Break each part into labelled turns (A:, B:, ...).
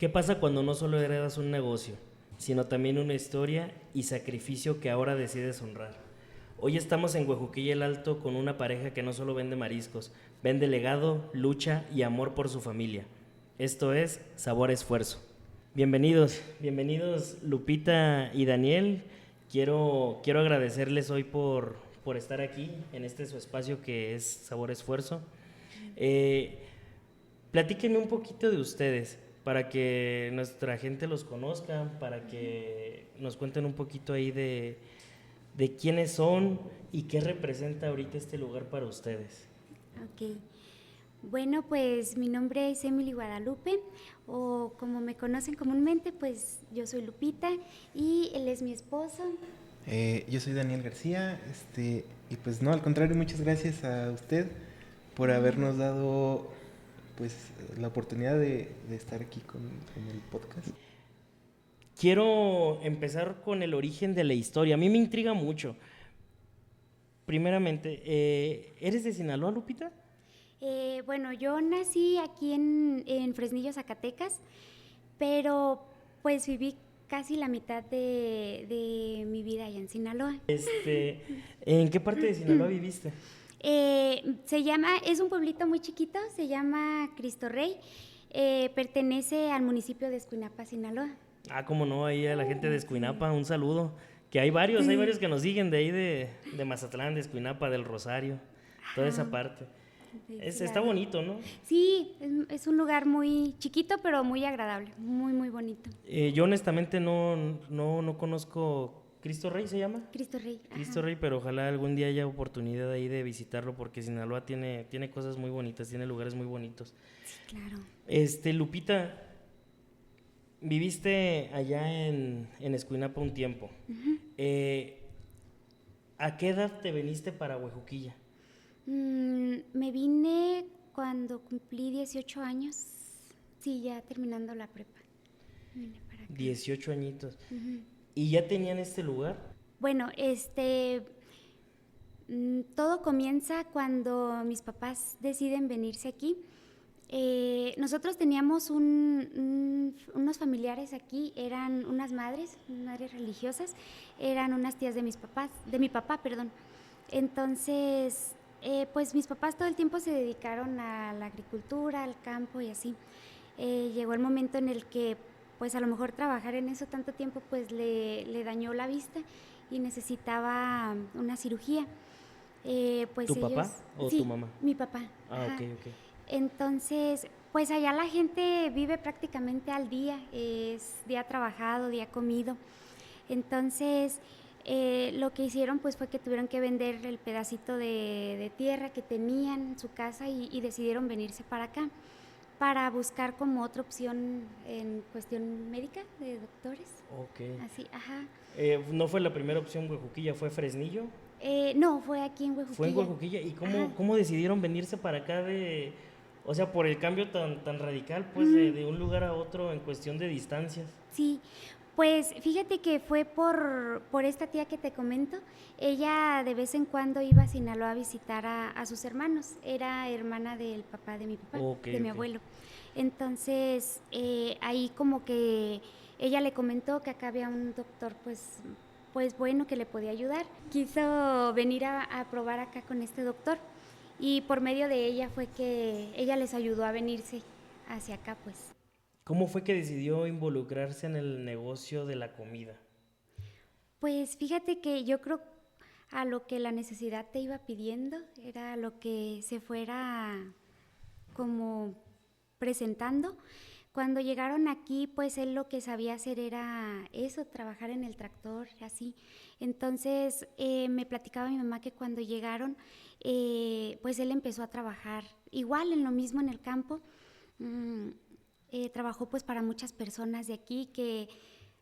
A: ¿Qué pasa cuando no solo heredas un negocio, sino también una historia y sacrificio que ahora decides honrar? Hoy estamos en Huejuquilla el Alto con una pareja que no solo vende mariscos, vende legado, lucha y amor por su familia. Esto es Sabor Esfuerzo. Bienvenidos, bienvenidos Lupita y Daniel. Quiero agradecerles hoy por estar aquí en este su espacio que es Sabor Esfuerzo. Eh, Platíquenme un poquito de ustedes para que nuestra gente los conozca, para que nos cuenten un poquito ahí de quiénes son y qué representa ahorita este lugar para ustedes.
B: Ok. Bueno, pues mi nombre es Emily Guadalupe, o como me conocen comúnmente, pues yo soy Lupita y él es mi esposo.
C: Yo soy Daniel García, y pues no, al contrario, muchas gracias a usted por habernos dado pues la oportunidad de estar aquí en el podcast.
A: Quiero empezar con el origen de la historia. A mí me intriga mucho. Primeramente, ¿eres de Sinaloa, Lupita?
B: Bueno, yo nací aquí en Fresnillo, Zacatecas, pero pues viví casi la mitad de mi vida allá en Sinaloa.
A: ¿En qué parte de Sinaloa viviste?
B: Es un pueblito muy chiquito, se llama Cristo Rey, pertenece al municipio de Escuinapa, Sinaloa.
A: Ah, cómo no, ahí a la gente de Escuinapa, un saludo. Que hay varios que nos siguen de ahí de Mazatlán, de Escuinapa, del Rosario, toda esa
B: Ajá,
A: parte.
B: de ese
A: Está
B: lado.
A: bonito, ¿no?
B: Sí, es un lugar muy chiquito, pero muy agradable, muy, muy bonito.
A: Yo honestamente no conozco Cristo Rey, ¿se llama?
B: Cristo Rey,
A: Cristo
B: ajá.
A: Rey, pero ojalá algún día haya oportunidad ahí de visitarlo porque Sinaloa tiene cosas muy bonitas, tiene lugares muy bonitos.
B: Sí, claro.
A: Lupita, viviste allá en Escuinapa un tiempo. Eh, ¿A qué edad te viniste para Huejuquilla?
B: Me vine cuando cumplí 18 años. Sí, ya terminando la prepa. Me vine para acá.
A: 18 añitos.
B: Ujú.
A: ¿Y ya tenían este lugar?
B: Bueno, todo comienza cuando mis papás deciden venirse aquí. Nosotros teníamos unos familiares aquí, eran unas madres religiosas, eran unas tías de mi papá, perdón. Entonces, pues mis papás todo el tiempo se dedicaron a la agricultura, al campo y así. Llegó el momento en el que, pues a lo mejor trabajar en eso tanto tiempo, pues le dañó la vista y necesitaba una cirugía. Pues
A: ¿Tu
B: ellos,
A: papá o tu
B: sí,
A: mamá?
B: mi papá,
A: Ah, ok,
B: ajá.
A: ok.
B: Entonces, pues allá la gente vive prácticamente al día, es día trabajado, día comido. Entonces, lo que hicieron pues fue que tuvieron que vender el pedacito de tierra que tenían en su casa y decidieron venirse para acá para buscar como otra opción en cuestión médica de doctores.
A: Ok.
B: Así, ajá.
A: ¿No fue la primera opción Huejuquilla, fue Fresnillo?
B: No, fue aquí en
A: Fue en
B: Huejuquilla.
A: Huejuquilla. ¿Y
B: Ajá.
A: cómo decidieron venirse para acá o sea, por el cambio tan radical, pues,
B: Ujú.
A: de un lugar a otro en cuestión de distancias?
B: Sí, pues fíjate que fue por esta tía que te comento. Ella de vez en cuando iba a Sinaloa a visitar a sus hermanos. Era hermana del papá de mi papá,
A: Ok,
B: de mi
A: ok.
B: abuelo. Entonces, ahí como que ella le comentó que acá había un doctor, pues bueno, que le podía ayudar. Quiso venir a probar acá con este doctor y por medio de ella fue que ella les ayudó a venirse hacia acá, pues.
A: ¿Cómo fue que decidió involucrarse en el negocio de la comida?
B: Pues fíjate que yo creo a lo que la necesidad te iba pidiendo, era lo que se fuera como presentando. Cuando llegaron aquí, pues él lo que sabía hacer era eso, trabajar en el tractor, así. Entonces me platicaba mi mamá que cuando llegaron, pues él empezó a trabajar igual en lo mismo en el campo. Mm, Trabajó pues para muchas personas de aquí que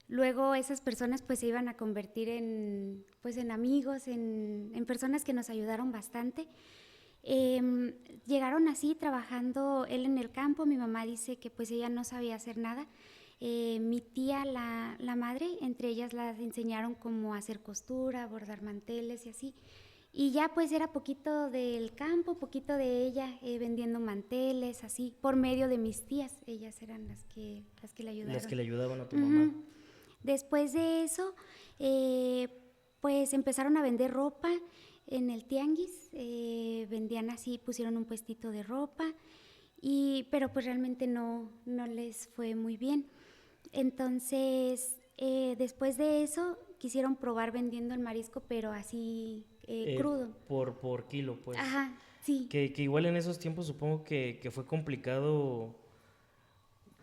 B: luego esas personas pues se iban a convertir pues en amigos, en personas que nos ayudaron bastante. Llegaron así trabajando él en el campo, mi mamá dice que pues ella no sabía hacer nada. Mi tía, la madre, entre ellas las enseñaron cómo hacer costura, bordar manteles y así. Y ya pues era poquito del campo, poquito de ella, vendiendo manteles, así, por medio de mis tías. Ellas eran las que le ayudaron.
A: Las que le ayudaban a tu mamá.
B: Después de eso, pues empezaron a vender ropa en el tianguis. Vendían así, pusieron un puestito de ropa, pero pues realmente no les fue muy bien. Entonces, después de eso, quisieron probar vendiendo el marisco, pero así crudo.
A: Por kilo, pues.
B: Ajá, sí.
A: Que igual en esos tiempos supongo que fue complicado,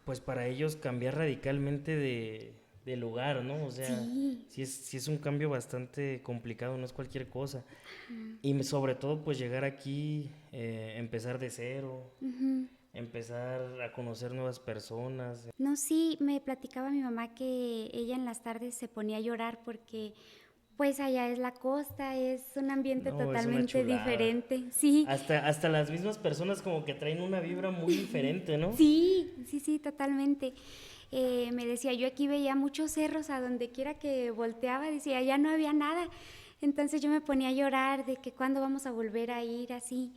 A: pues para ellos cambiar radicalmente de lugar, ¿no? O sea, sí es un cambio bastante complicado, no es cualquier cosa. Y sobre todo, pues llegar aquí, empezar de cero, empezar a conocer nuevas personas.
B: No, sí, me platicaba mi mamá que ella en las tardes se ponía a llorar porque pues allá es la costa, es un ambiente totalmente diferente. Sí.
A: Hasta las mismas personas como que traen una vibra muy diferente, ¿no?
B: Sí, totalmente. Me decía, yo aquí veía muchos cerros, a donde quiera que volteaba, decía, ya no había nada. Entonces yo me ponía a llorar de que cuándo vamos a volver a ir así.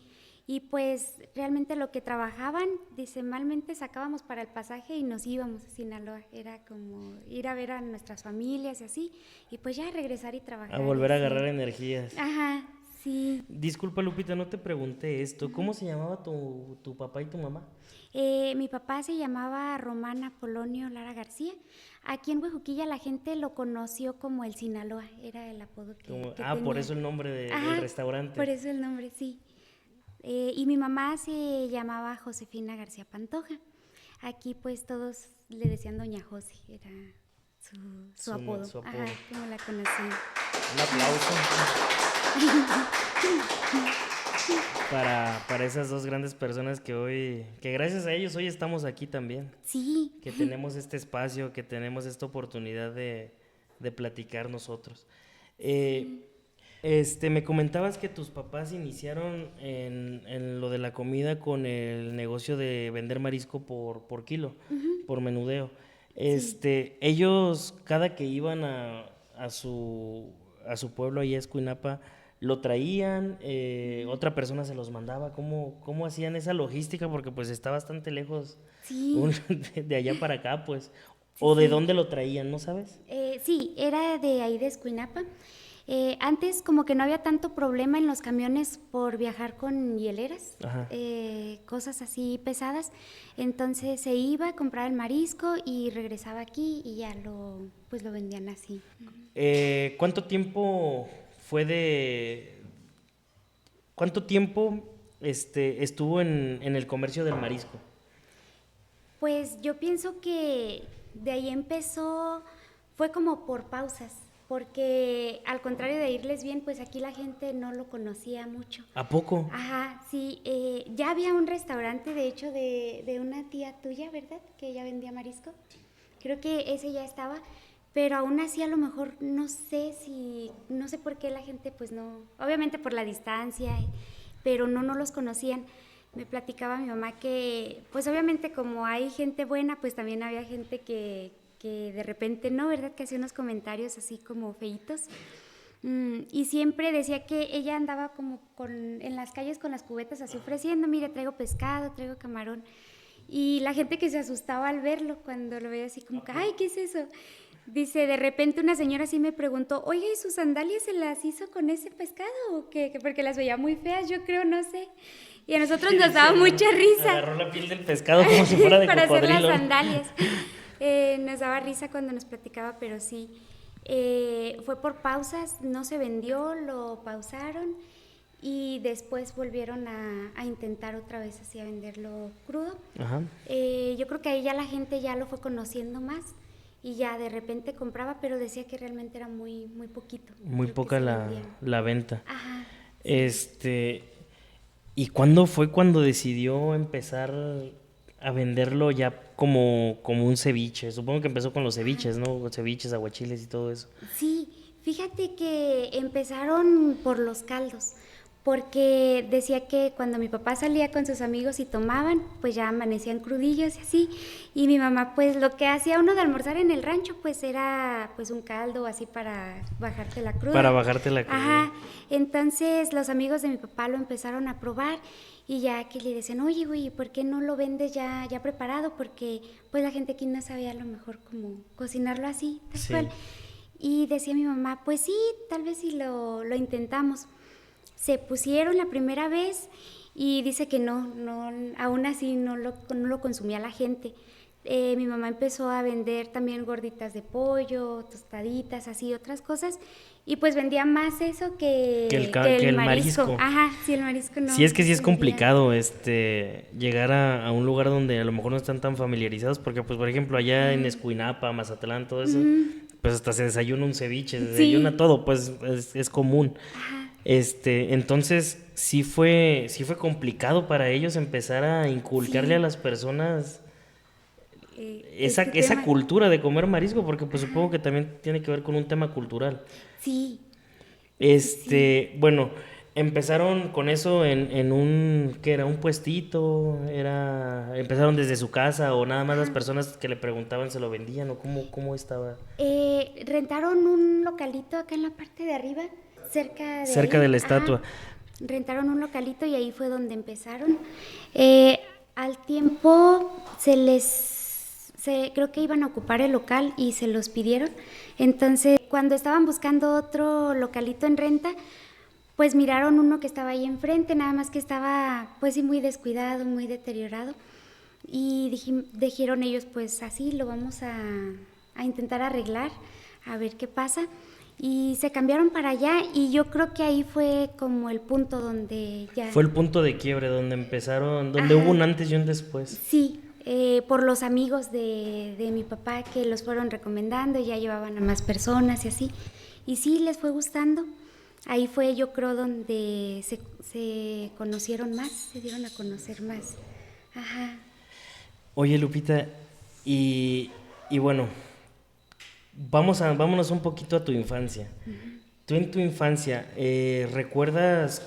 B: Y pues realmente lo que trabajaban, dice, malmente sacábamos para el pasaje y nos íbamos a Sinaloa. Era como ir a ver a nuestras familias y así, y pues ya regresar y trabajar.
A: A volver a
B: así.
A: agarrar energías.
B: Ajá, sí.
A: Disculpa, Lupita, no te pregunté esto. ¿Cómo se llamaba tu papá y tu mamá?
B: Mi papá se llamaba Román Apolonio Lara García. Aquí en Huejuquilla la gente lo conoció como el Sinaloa, era el apodo que tenía.
A: Por eso el nombre del restaurante.
B: Por eso el nombre, sí. Y mi mamá se llamaba Josefina García Pantoja. Aquí pues todos le decían Doña José, era su apodo.
A: Su apodo.
B: Ajá, como la conocí.
A: Un aplauso para esas dos grandes personas que gracias a ellos hoy estamos aquí también.
B: Sí.
A: Que tenemos este espacio, que tenemos esta oportunidad de platicar nosotros. Me comentabas que tus papás iniciaron en lo de la comida con el negocio de vender marisco por kilo, por menudeo. Ellos, cada que iban a su pueblo ahí a Escuinapa, ¿lo traían? ¿Otra persona se los mandaba? ¿Cómo hacían esa logística? Porque pues está bastante lejos de allá para acá, pues. ¿O de dónde lo traían, no sabes?
B: Sí, era de ahí de Escuinapa. Antes como que no había tanto problema en los camiones por viajar con hieleras, cosas así pesadas. Entonces se iba, compraba el marisco y regresaba aquí y ya lo vendían así.
A: ¿Cuánto tiempo estuvo en el comercio del marisco?
B: Pues yo pienso que de ahí empezó, fue como por pausas. Porque al contrario de irles bien, pues aquí la gente no lo conocía mucho.
A: ¿A poco?
B: Ajá, sí. Ya había un restaurante, de hecho, de una tía tuya, ¿verdad? Que ella vendía marisco. Creo que ese ya estaba, pero aún así a lo mejor no sé por qué la gente, pues no, obviamente por la distancia, pero no los conocían. Me platicaba mi mamá que, pues obviamente como hay gente buena, pues también había gente que de repente no, ¿verdad? Que hacía unos comentarios así como feitos. Y siempre decía que ella andaba como en las calles con las cubetas así ofreciendo, mire, traigo pescado, traigo camarón. Y la gente que se asustaba al verlo, cuando lo veía así como que, ay, ¿qué es eso? Dice, de repente una señora así me preguntó, oiga, ¿y sus sandalias se las hizo con ese pescado o qué? Porque las veía muy feas, yo creo, no sé. Y a nosotros nos daba mucha risa.
A: Agarró la piel del pescado como si fuera de
B: para
A: cocodrilo.
B: Para hacer las sandalias. Nos daba risa cuando nos platicaba, pero sí. Fue por pausas, no se vendió, lo pausaron y después volvieron a intentar otra vez así a venderlo crudo.
A: Ajá.
B: Yo creo que ahí ya la gente ya lo fue conociendo más y ya de repente compraba, pero decía que realmente era muy poquito.
A: Muy poca la venta.
B: Ajá.
A: ¿Y cuándo fue cuando decidió empezar a venderlo ya como un ceviche? Supongo que empezó con los ceviches, ¿no? Ceviches, aguachiles y todo eso.
B: Sí, fíjate que empezaron por los caldos, porque decía que cuando mi papá salía con sus amigos y tomaban, pues ya amanecían crudillos y así, y mi mamá pues lo que hacía uno de almorzar en el rancho pues era pues un caldo así para bajarte la cruda.
A: Para bajarte la cruda.
B: Ajá, entonces los amigos de mi papá lo empezaron a probar y ya que le decían, oye, güey, ¿por qué no lo vendes ya preparado? Porque pues la gente aquí no sabía a lo mejor cómo cocinarlo así, tal cual. Y decía mi mamá, pues sí, tal vez si lo intentamos. Se pusieron la primera vez y dice que no, aún así no lo consumía la gente. Mi mamá empezó a vender también gorditas de pollo, tostaditas, así otras cosas, y pues vendía más eso que el marisco. Ajá, sí, el marisco no.
A: Sí, es que sí es complicado llegar a un lugar donde a lo mejor no están tan familiarizados, porque pues por ejemplo allá en Escuinapa, Mazatlán, todo eso, pues hasta se desayuna un ceviche, se desayuna todo, pues es común.
B: Ajá.
A: Entonces sí fue complicado para ellos empezar a inculcarle a las personas esa cultura de comer marisco, porque pues supongo que también tiene que ver con un tema cultural.
B: Sí.
A: Bueno, empezaron con eso en un, ¿qué era? ¿Un puestito? ¿Empezaron desde su casa o nada más las personas que le preguntaban se lo vendían o cómo estaba?
B: Rentaron un localito acá en la parte de arriba, cerca
A: de la estatua.
B: Ajá. Rentaron un localito y ahí fue donde empezaron. Al tiempo creo que iban a ocupar el local y se los pidieron. Entonces, cuando estaban buscando otro localito en renta, pues miraron uno que estaba ahí enfrente, nada más que estaba pues sí muy descuidado, muy deteriorado. Y dijeron ellos, pues así lo vamos a intentar arreglar, a ver qué pasa. Y se cambiaron para allá y yo creo que ahí fue como el punto donde ya...
A: Fue el punto de quiebre, donde empezaron, donde hubo un antes y un después.
B: Sí, por los amigos de mi papá que los fueron recomendando, ya llevaban a más personas y así. Y sí, les fue gustando. Ahí fue yo creo donde se conocieron más, se dieron a conocer más. Ajá.
A: Oye, Lupita, y bueno... Vámonos un poquito a tu infancia. Tú en tu infancia, ¿recuerdas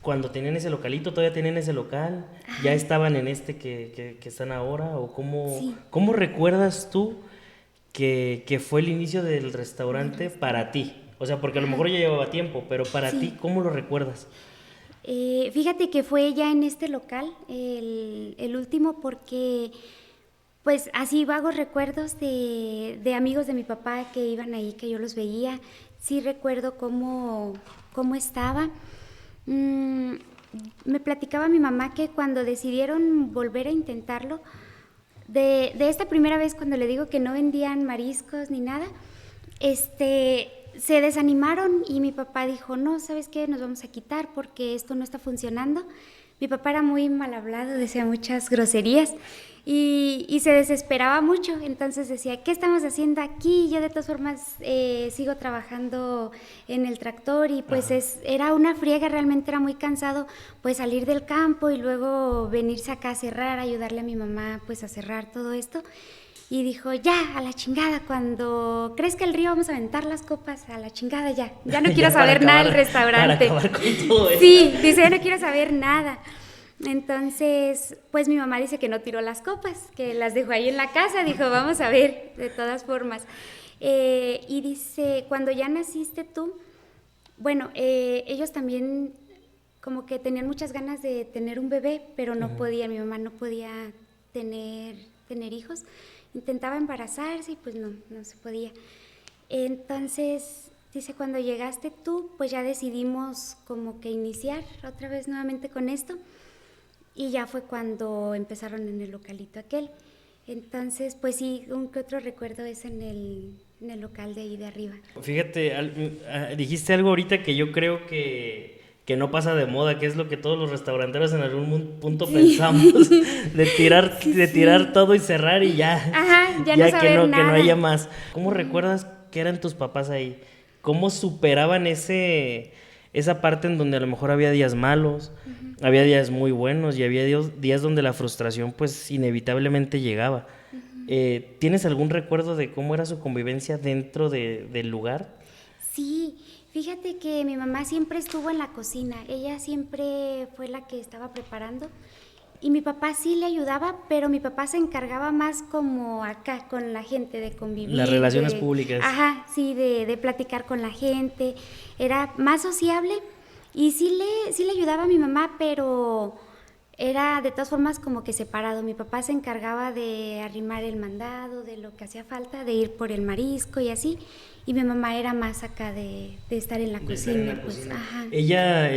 A: cuando tenían ese localito? ¿Todavía tenían ese local? ¿Ya estaban en que están ahora? ¿O cómo recuerdas tú que fue el inicio del restaurante para ti? O sea, porque a lo mejor ya llevaba tiempo, pero para ti, ¿cómo lo recuerdas?
B: Fíjate que fue ya en este local, el último, porque... Pues así vagos recuerdos de amigos de mi papá que iban ahí, que yo los veía. Sí recuerdo cómo estaba. Me platicaba mi mamá que cuando decidieron volver a intentarlo, de esta primera vez cuando le digo que no vendían mariscos ni nada, se desanimaron y mi papá dijo, no, ¿sabes qué? Nos vamos a quitar porque esto no está funcionando. Mi papá era muy mal hablado, decía muchas groserías y se desesperaba mucho, entonces decía, ¿qué estamos haciendo aquí? Yo de todas formas sigo trabajando en el tractor y pues era una friega, realmente era muy cansado pues salir del campo y luego venirse acá a cerrar, ayudarle a mi mamá pues a cerrar todo esto. Y dijo, ya, a la chingada, cuando crezca el río vamos a aventar las copas, a la chingada ya no quiero saber nada del restaurante.
A: Para acabar con todo eso.
B: Sí, dice, ya no quiero saber nada. Entonces, pues mi mamá dice que no tiró las copas, que las dejó ahí en la casa, dijo, vamos a ver, de todas formas. Y dice, cuando ya naciste tú, bueno, ellos también como que tenían muchas ganas de tener un bebé, pero no podían, mi mamá no podía tener hijos. Intentaba embarazarse y pues no se podía. Entonces, dice, cuando llegaste tú, pues ya decidimos como que iniciar otra vez nuevamente con esto y ya fue cuando empezaron en el localito aquel. Entonces, pues sí, un que otro recuerdo es en el local de ahí de arriba.
A: Fíjate, dijiste algo ahorita que yo creo que no pasa de moda, que es lo que todos los restauranteros en algún punto pensamos, de tirar todo y cerrar y ya.
B: Ajá, ya no saber nada.
A: Que no haya más. ¿Cómo recuerdas que eran tus papás ahí? ¿Cómo superaban esa parte en donde a lo mejor había días malos, había días muy buenos y había días donde la frustración pues inevitablemente llegaba? ¿Tienes algún recuerdo de cómo era su convivencia dentro del lugar?
B: Sí, fíjate que mi mamá siempre estuvo en la cocina, ella siempre fue la que estaba preparando y mi papá sí le ayudaba, pero mi papá se encargaba más como acá con la gente, de convivir.
A: Las relaciones públicas.
B: Ajá, sí, de platicar con la gente, era más sociable y sí le ayudaba a mi mamá, pero era de todas formas como que separado. Mi papá se encargaba de arrimar el mandado, de lo que hacía falta, de ir por el marisco y así. Y mi mamá era más acá de estar en la
A: De
B: cocina,
A: estar en la
B: pues,
A: cocina.
B: ajá.
A: Ella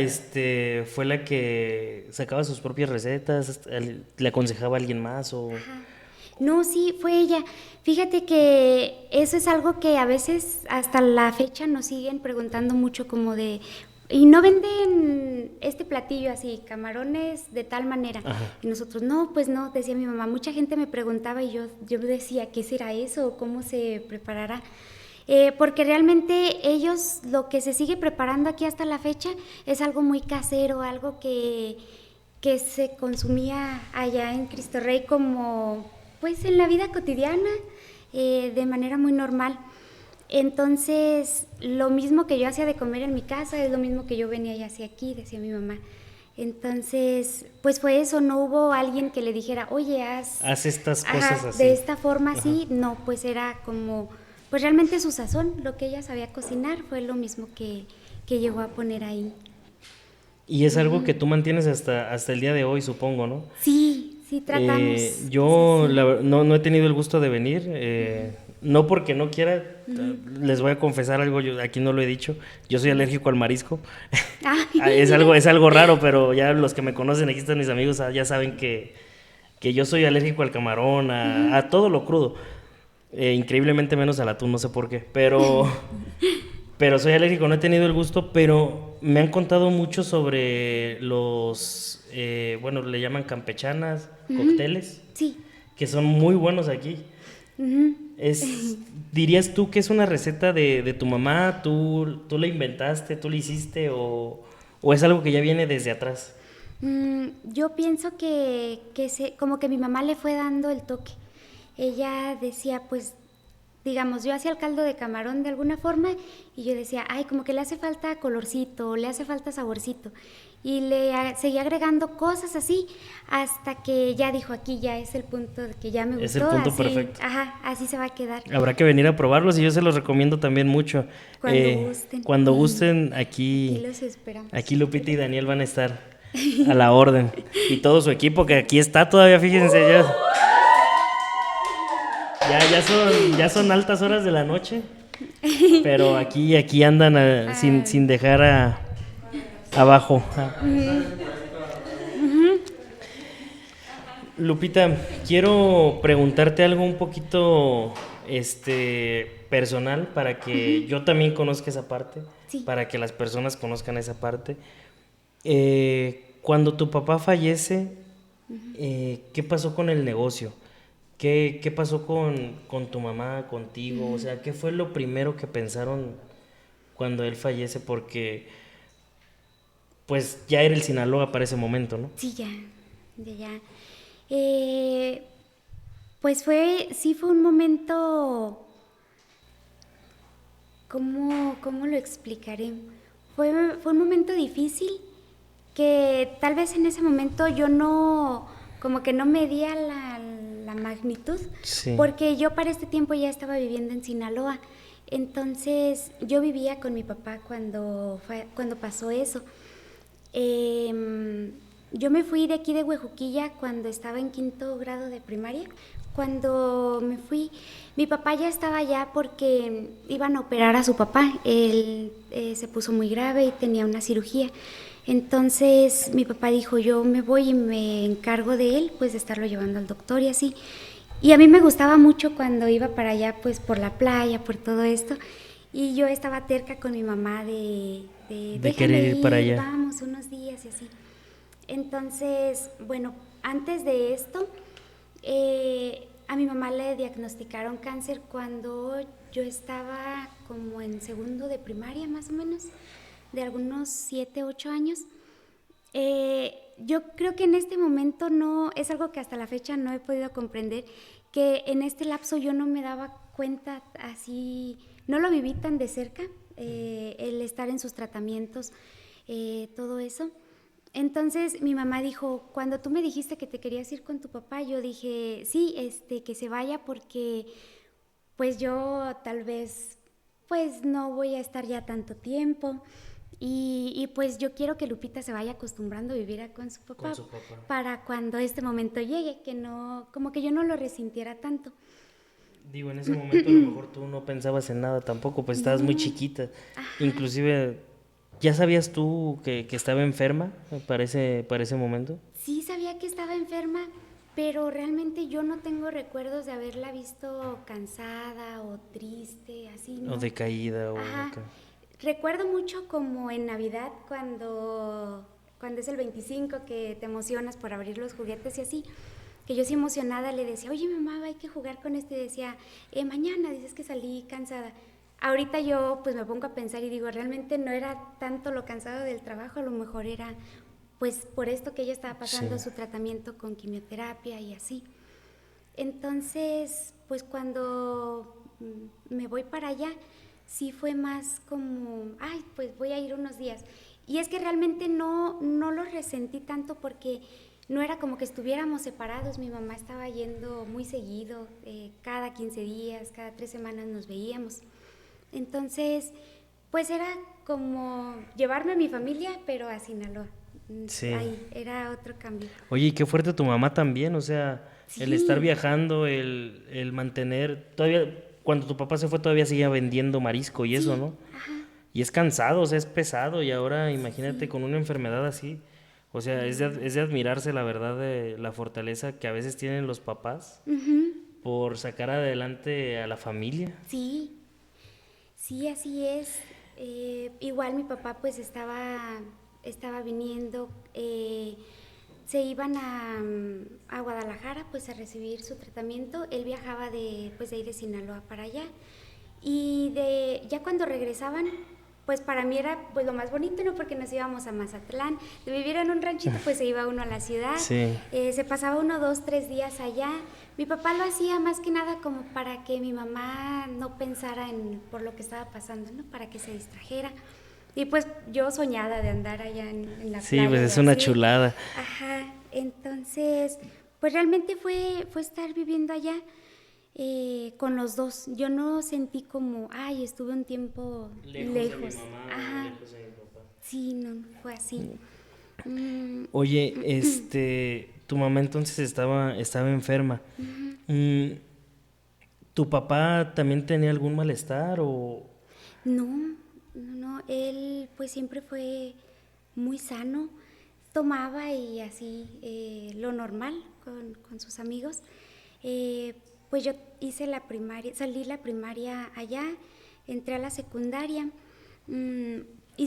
A: fue la que sacaba sus propias recetas, le aconsejaba a alguien más o...
B: Ajá. No, sí, fue ella. Fíjate que eso es algo que a veces hasta la fecha nos siguen preguntando mucho como de, ¿y no venden este platillo así, camarones de tal manera?
A: Ajá.
B: Y nosotros, no, pues no, decía mi mamá. Mucha gente me preguntaba y yo decía, ¿qué será eso? ¿Cómo se preparará? Porque realmente ellos, lo que se sigue preparando aquí hasta la fecha es algo muy casero, algo que se consumía allá en Cristo Rey como pues en la vida cotidiana, de manera muy normal. Entonces, lo mismo que yo hacía de comer en mi casa es lo mismo que yo venía y hacía aquí, decía mi mamá. Entonces, pues fue eso, no hubo alguien que le dijera, oye,
A: haz estas cosas así.
B: de esta forma así, no, pues era como, pues realmente su sazón, lo que ella sabía cocinar fue lo mismo que llegó a poner ahí.
A: Y es algo que tú mantienes hasta el día de hoy, supongo, ¿no?
B: Sí, sí tratamos.
A: Yo
B: Sí.
A: no he tenido el gusto de venir, no porque no quiera, les voy a confesar algo, yo aquí no lo he dicho, yo soy alérgico al marisco.
B: Ay,
A: es algo raro, pero ya los que me conocen, aquí están mis amigos, ya saben que yo soy alérgico al camarón, a todo lo crudo. Increíblemente menos al atún, no sé por qué, pero soy alérgico, no he tenido el gusto, pero me han contado mucho sobre los, bueno, le llaman campechanas, cócteles,
B: sí.
A: que son muy buenos aquí. ¿Dirías tú que es una receta de tu mamá? ¿Tú la inventaste, tú la hiciste o es algo que ya viene desde atrás?
B: Yo pienso que como que mi mamá le fue dando el toque. Ella decía, pues, digamos, yo hacía el caldo de camarón de alguna forma y yo decía, ay, como que le hace falta colorcito, le hace falta saborcito. Y seguía agregando cosas así hasta que ya dijo, aquí ya es el punto de que ya me gustó.
A: Es el punto
B: así,
A: perfecto.
B: Ajá, así se va a quedar.
A: Habrá que venir a probarlos y yo se los recomiendo también mucho.
B: Cuando gusten.
A: Cuando gusten, aquí
B: los esperamos.
A: Aquí Lupita y Daniel van a estar a la orden. Y todo su equipo que aquí está todavía, fíjense ya. Ya son altas horas de la noche, pero aquí andan sin dejar abajo. Lupita, quiero preguntarte algo un poquito personal para que yo también conozca esa parte,
B: Sí.
A: para que las personas conozcan esa parte. Cuando tu papá fallece, ¿qué pasó con el negocio? ¿Qué pasó con tu mamá, contigo? O sea, ¿qué fue lo primero que pensaron cuando él fallece? Porque, pues, ya era el Sinaloa para ese momento, ¿no?
B: Sí, ya. Pues sí fue un momento, ¿cómo lo explicaré? Fue un momento difícil que tal vez en ese momento yo como que no medía la magnitud,
A: Sí.
B: porque yo para este tiempo ya estaba viviendo en Sinaloa. Entonces yo vivía con mi papá cuando pasó eso. Yo me fui de aquí de Huejuquilla cuando estaba en 5º grado de primaria. Cuando me fui, mi papá ya estaba allá porque iban a operar a su papá. Él se puso muy grave y tenía una cirugía. Entonces mi papá dijo, yo me voy y me encargo de él, pues de estarlo llevando al doctor y así. Y a mí me gustaba mucho cuando iba para allá, pues por la playa, por todo esto. Y yo estaba terca con mi mamá de
A: querer ir para allá.
B: Vamos unos días y así. Entonces, bueno, antes de esto, a mi mamá le diagnosticaron cáncer cuando yo estaba como en 2º de primaria, más o menos, de algunos 7, 8 años. Yo creo que en este momento no, es algo que hasta la fecha no he podido comprender, que en este lapso yo no me daba cuenta así, no lo viví tan de cerca, el estar en sus tratamientos, todo eso. Entonces mi mamá dijo, cuando tú me dijiste que te querías ir con tu papá, yo dije, sí, que se vaya porque pues yo tal vez pues no voy a estar ya tanto tiempo y pues yo quiero que Lupita se vaya acostumbrando a vivir con su papá, para cuando este momento llegue, que no, como que yo no lo resintiera tanto.
A: Digo, en ese momento a lo mejor tú no pensabas en nada tampoco, pues estabas muy chiquita.
B: Ajá.
A: Inclusive, ¿ya sabías tú que estaba enferma para ese momento?
B: Sí sabía que estaba enferma, pero realmente yo no tengo recuerdos de haberla visto cansada o triste, así, ¿no?
A: O decaída o
B: Ajá.
A: acá.
B: Recuerdo mucho como en Navidad cuando es el 25 que te emocionas por abrir los juguetes y así, que yo sí emocionada le decía, oye mamá, hay que jugar con esto, y decía, mañana, dices que salí cansada. Ahorita yo pues me pongo a pensar y digo, realmente no era tanto lo cansado del trabajo, a lo mejor era pues por esto que ella estaba pasando,
A: Sí.
B: su tratamiento con quimioterapia y así. Entonces, pues cuando me voy para allá, sí fue más como, ay, pues voy a ir unos días. Y es que realmente no lo resentí tanto porque no era como que estuviéramos separados, mi mamá estaba yendo muy seguido, cada 15 días, cada 3 semanas nos veíamos. Entonces, pues era como llevarme a mi familia, pero a Sinaloa.
A: Sí.
B: Ahí, era otro cambio.
A: Oye, y qué fuerte tu mamá también, o sea, el estar
B: Sí.
A: viajando, el mantener, todavía, cuando tu papá se fue todavía seguía vendiendo marisco y eso,
B: Sí,
A: ¿no?
B: ajá.
A: Y es cansado, o sea, es pesado y ahora imagínate
B: Sí.
A: con una enfermedad así, o sea, es de admirarse la verdad de la fortaleza que a veces tienen los papás
B: Ujú.
A: por sacar adelante a la familia.
B: Sí, sí, así es. Igual mi papá pues estaba viniendo, se iban a Guadalajara pues a recibir su tratamiento. Él viajaba pues de ahí de Sinaloa para allá. Y ya cuando regresaban, pues para mí era pues lo más bonito, ¿no? Porque nos íbamos a Mazatlán. De vivir en un ranchito, pues se iba uno a la ciudad.
A: Sí.
B: Se pasaba 1, 2, 3 días allá. Mi papá lo hacía más que nada como para que mi mamá no pensara por lo que estaba pasando, ¿no? Para que se distrajera. Y pues yo soñada de andar allá en la
A: Sí,
B: playa.
A: pues
B: y
A: es una
B: así.
A: chulada.
B: Ajá. Entonces, pues realmente fue estar viviendo allá. Con los dos. Yo no sentí como, ay, estuve un tiempo lejos. Ajá.
A: lejos de mi papá.
B: Sí, no fue así.
A: Oye, tu mamá entonces estaba enferma. Mm, ¿Tu papá también tenía algún malestar o...?
B: No, él pues siempre fue muy sano, tomaba y así lo normal con sus amigos. Pues yo hice la primaria, salí la primaria allá, entré a la secundaria. Y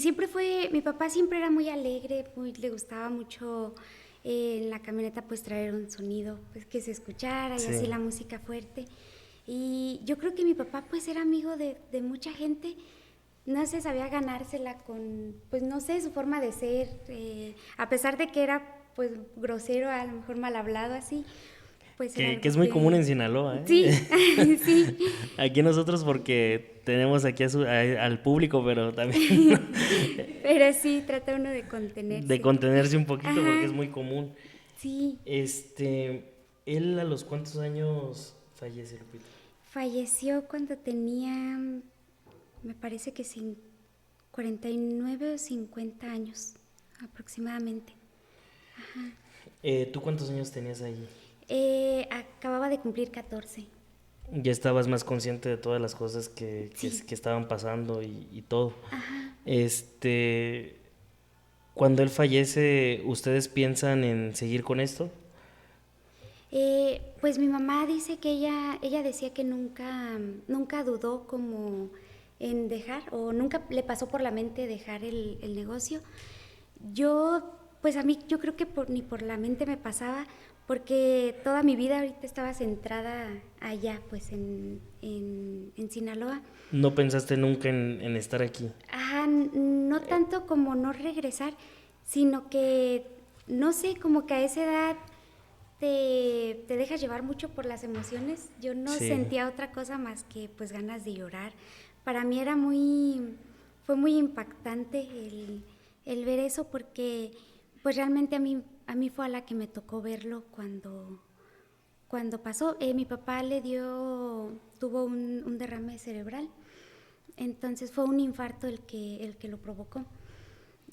B: mi papá siempre era muy alegre, le gustaba mucho en la camioneta pues traer un sonido pues que se escuchara y
A: Sí.
B: así la música fuerte. Y yo creo que mi papá pues era amigo de mucha gente, no sé, sabía ganársela con, pues no sé, su forma de ser, a pesar de que era pues grosero, a lo mejor mal hablado así, pues era
A: Que
B: algo
A: es muy
B: que...
A: común en Sinaloa, ¿eh?
B: Sí, sí,
A: Aquí nosotros porque tenemos aquí al público, pero también
B: pero sí, trata uno de contenerse.
A: de contenerse un poquito porque es
B: Ajá,
A: muy común.
B: sí,
A: ¿Él a los cuántos años fallece, Lupita?
B: falleció cuando tenía, me parece que 49 o 50 años aproximadamente.
A: ¿Tú cuántos años tenías ahí?
B: Acababa de cumplir 14.
A: Ya estabas más consciente de todas las cosas
B: Sí.
A: que estaban pasando y todo.
B: Ajá.
A: Cuando él fallece, ¿ustedes piensan en seguir con esto?
B: Pues mi mamá dice que ella decía que nunca dudó como en dejar, o nunca le pasó por la mente dejar el negocio. Pues a mí yo creo que ni por la mente me pasaba, porque toda mi vida ahorita estaba centrada allá, pues en Sinaloa.
A: ¿No pensaste nunca en estar aquí?
B: Ajá, no tanto como no regresar, sino que, no sé, como que a esa edad te dejas llevar mucho por las emociones. Yo no
A: Sí.
B: sentía otra cosa más que pues ganas de llorar. Para mí era muy, fue muy impactante el ver eso porque pues realmente a mí fue a la que me tocó verlo cuando pasó. Mi papá tuvo un derrame cerebral, entonces fue un infarto el que lo provocó.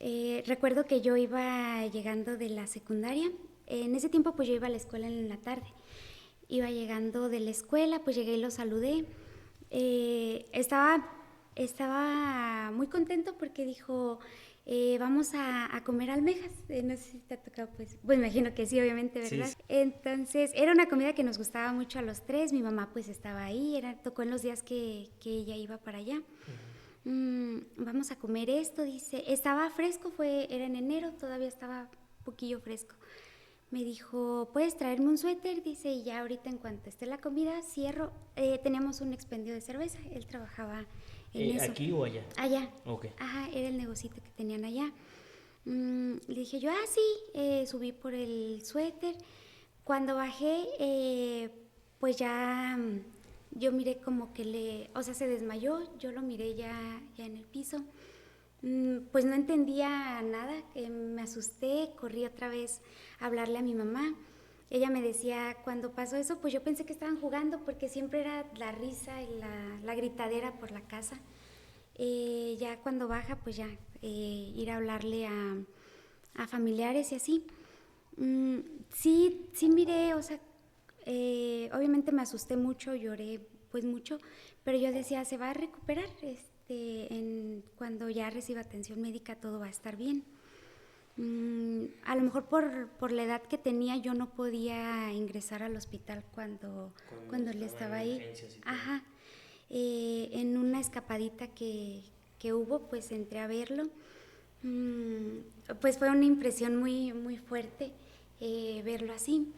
B: Recuerdo que yo iba llegando de la secundaria, en ese tiempo pues yo iba a la escuela en la tarde, iba llegando de la escuela, pues llegué y lo saludé. Estaba muy contento porque dijo, vamos a comer almejas. No sé si te ha tocado, pues me imagino que sí, obviamente, ¿verdad? Sí, sí. Entonces, era una comida que nos gustaba mucho a los tres. Mi mamá pues estaba ahí, tocó en los días que ella iba para allá. Vamos a comer esto, dice. Estaba fresco, era en enero, todavía estaba un poquillo fresco. Me dijo, ¿puedes traerme un suéter? Dice, y ya ahorita en cuanto esté la comida, cierro. Teníamos un expendio de cerveza, él trabajaba en eso.
A: ¿Aquí o allá?
B: Allá.
A: Okay.
B: Ajá, era el negocito que tenían allá. Le dije yo, sí, subí por el suéter. Cuando bajé, pues ya yo miré como que se desmayó, yo lo miré ya en el piso. Pues no entendía nada, me asusté, corrí otra vez a hablarle a mi mamá. Ella me decía, cuando pasó eso, pues yo pensé que estaban jugando porque siempre era la risa y la gritadera por la casa. Ya cuando baja, pues ya ir a hablarle a familiares y así. Sí miré, obviamente me asusté mucho, lloré pues mucho, pero yo decía, se va a recuperar, cuando ya reciba atención médica todo va a estar bien. A lo mejor por la edad que tenía yo no podía ingresar al hospital cuando él estaba ahí. Ajá. En una escapadita que hubo, pues entré a verlo. Pues fue una impresión muy, muy fuerte verlo así.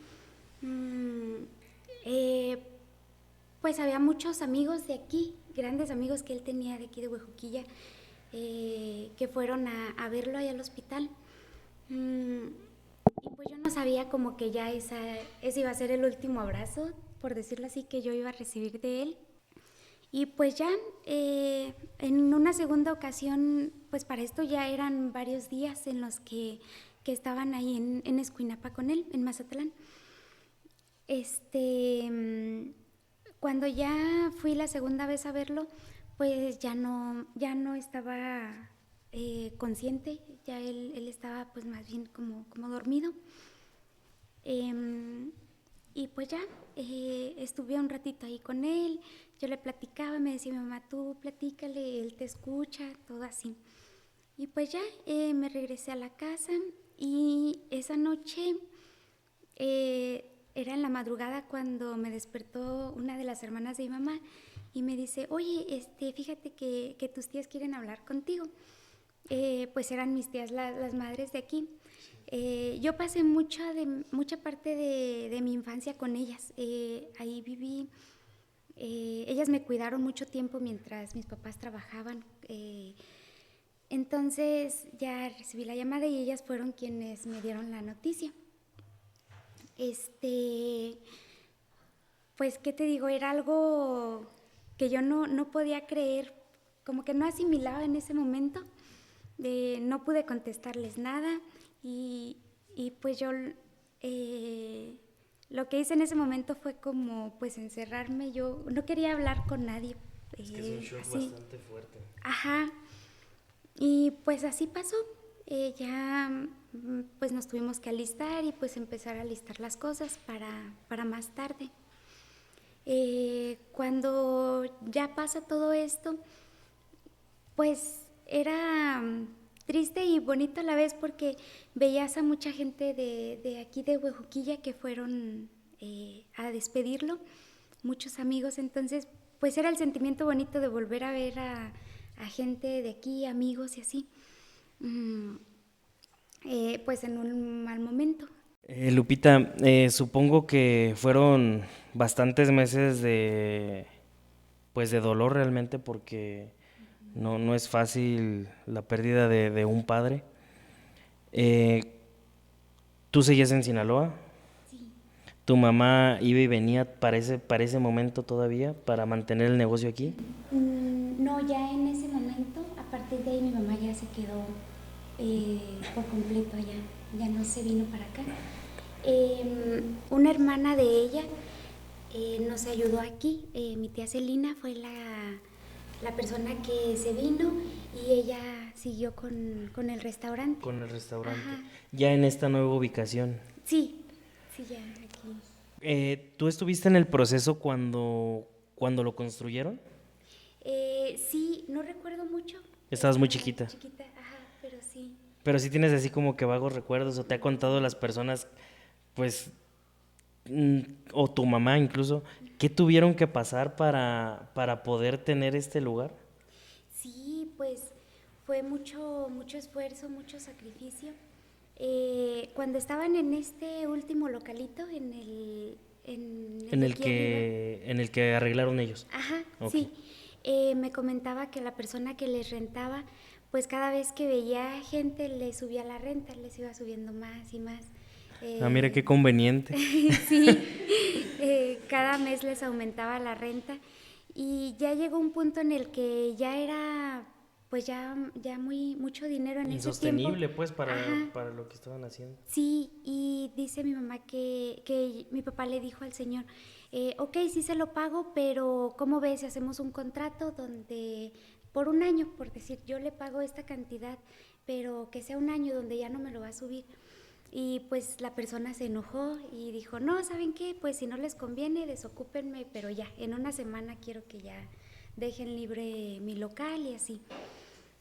B: Pues había muchos amigos de aquí, grandes amigos que él tenía de aquí de Huejuquilla, que fueron a verlo ahí al hospital. Y pues yo no sabía como que ya ese iba a ser el último abrazo, por decirlo así, que yo iba a recibir de él. Y pues ya en una segunda ocasión, pues para esto ya eran varios días en los que estaban ahí en Escuinapa con él, en Mazatlán. Cuando ya fui la segunda vez a verlo, pues ya no estaba consciente, ya él estaba pues más bien como dormido. Y pues ya estuve un ratito ahí con él, yo le platicaba, me decía mi mamá, tú platícale, él te escucha, todo así. Y pues ya me regresé a la casa y esa noche era en la madrugada cuando me despertó una de las hermanas de mi mamá y me dice, oye, fíjate que tus tías quieren hablar contigo. Pues eran mis tías las madres de aquí. Yo pasé mucha parte de mi infancia con ellas. Ahí viví. Ellas me cuidaron mucho tiempo mientras mis papás trabajaban. Entonces ya recibí la llamada y ellas fueron quienes me dieron la noticia. Pues, ¿qué te digo? Era algo que yo no podía creer, como que no asimilaba en ese momento. No pude contestarles nada y pues yo lo que hice en ese momento fue como pues encerrarme. Yo no quería hablar con nadie.
A: Es que es un shock así, bastante fuerte.
B: Ajá. Y pues así pasó. Ya pues nos tuvimos que alistar y pues empezar a alistar las cosas para más tarde. Cuando ya pasa todo esto, pues era triste y bonito a la vez porque veías a mucha gente de aquí de Huejuquilla que fueron a despedirlo, muchos amigos, entonces pues era el sentimiento bonito de volver a ver a gente de aquí, amigos y así, pues en un mal momento.
A: Lupita, supongo que fueron bastantes meses de dolor realmente porque no es fácil la pérdida de un padre. ¿Tú seguías en Sinaloa?
B: Sí.
A: ¿Tu mamá iba y venía para ese momento todavía, para mantener el negocio aquí?
B: No, No, ya en ese momento, a partir de ahí mi mamá ya se quedó por completo allá, ya no se vino para acá. Una hermana de ella nos ayudó aquí, mi tía Celina fue la persona que se vino y ella siguió con el restaurante.
A: Con el restaurante.
B: Ajá.
A: Ya en esta nueva ubicación.
B: Sí, ya aquí.
A: ¿Tú estuviste en el proceso cuando lo construyeron?
B: Sí, no recuerdo mucho.
A: Estabas muy
B: Estaba
A: chiquita.
B: chiquita, ajá, pero sí.
A: Pero sí tienes así como que vagos recuerdos, o te ha contado las personas, pues, o tu mamá incluso, ¿qué tuvieron que pasar para poder tener este lugar?
B: Sí, pues fue mucho esfuerzo, mucho sacrificio. Cuando estaban en este último localito, en el
A: En
B: de
A: el
B: aquí arriba,
A: en el que arreglaron ellos.
B: ajá,
A: Ok.
B: sí. Me comentaba que la persona que les rentaba, pues cada vez que veía gente le subía la renta, les iba subiendo más y más.
A: Mira qué conveniente.
B: Sí, cada mes les aumentaba la renta y ya llegó un punto en el que ya era, pues ya mucho dinero en ese
A: Insostenible,
B: tiempo.
A: pues,
B: Ajá.
A: para lo que estaban haciendo.
B: Sí, y dice mi mamá que mi papá le dijo al señor, ok, sí se lo pago, pero ¿cómo ves si hacemos un contrato donde por un año, por decir, yo le pago esta cantidad, pero que sea un año donde ya no me lo va a subir? Y pues la persona se enojó y dijo, no, ¿saben qué? Pues si no les conviene, desocúpenme, pero ya, en una semana quiero que ya dejen libre mi local y así.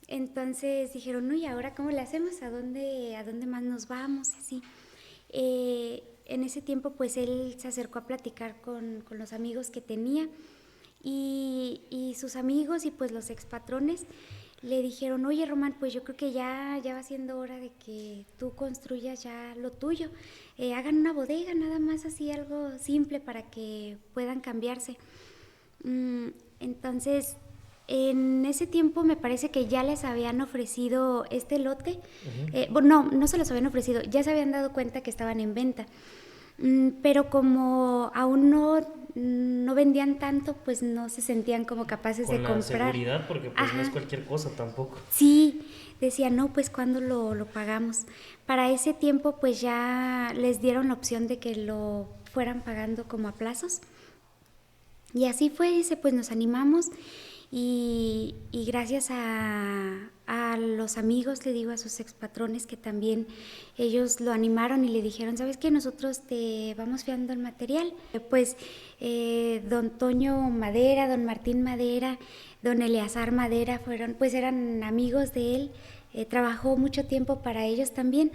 B: Entonces dijeron, no, ¿y ahora cómo le hacemos? ¿A dónde más nos vamos? Y así. En ese tiempo, pues él se acercó a platicar con los amigos que tenía y sus amigos y pues los expatrones le dijeron, oye Román, pues yo creo que ya va siendo hora de que tú construyas ya lo tuyo. Hagan una bodega, nada más así, algo simple para que puedan cambiarse. Entonces, en ese tiempo me parece que ya les habían ofrecido este lote. Bueno, no se los habían ofrecido, ya se habían dado cuenta que estaban en venta. Pero como aún no vendían tanto, pues no se sentían como capaces de comprar.
A: Con la seguridad, porque pues no es
B: Ajá.
A: cualquier cosa tampoco.
B: Sí, decían, no, pues ¿cuándo lo pagamos? Para ese tiempo pues ya les dieron la opción de que lo fueran pagando como a plazos. Y así fue, dice, pues nos animamos y gracias a los amigos, le digo, a sus expatrones que también ellos lo animaron y le dijeron, ¿sabes qué? Nosotros te vamos fiando el material. Pues don Toño Madera, don Martín Madera, don Eleazar Madera eran amigos de él, trabajó mucho tiempo para ellos también.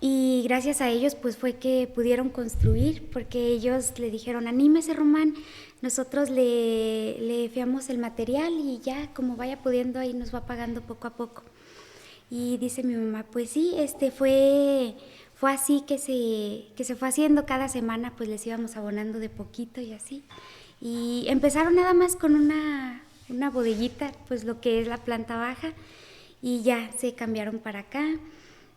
B: Y gracias a ellos pues fue que pudieron construir, porque ellos le dijeron, anímese Román, nosotros le fiamos el material y ya como vaya pudiendo ahí nos va pagando poco a poco. Y dice mi mamá, pues sí, fue así que se fue haciendo cada semana, pues les íbamos abonando de poquito y así. Y empezaron nada más con una bodeguita, pues lo que es la planta baja, y ya se cambiaron para acá.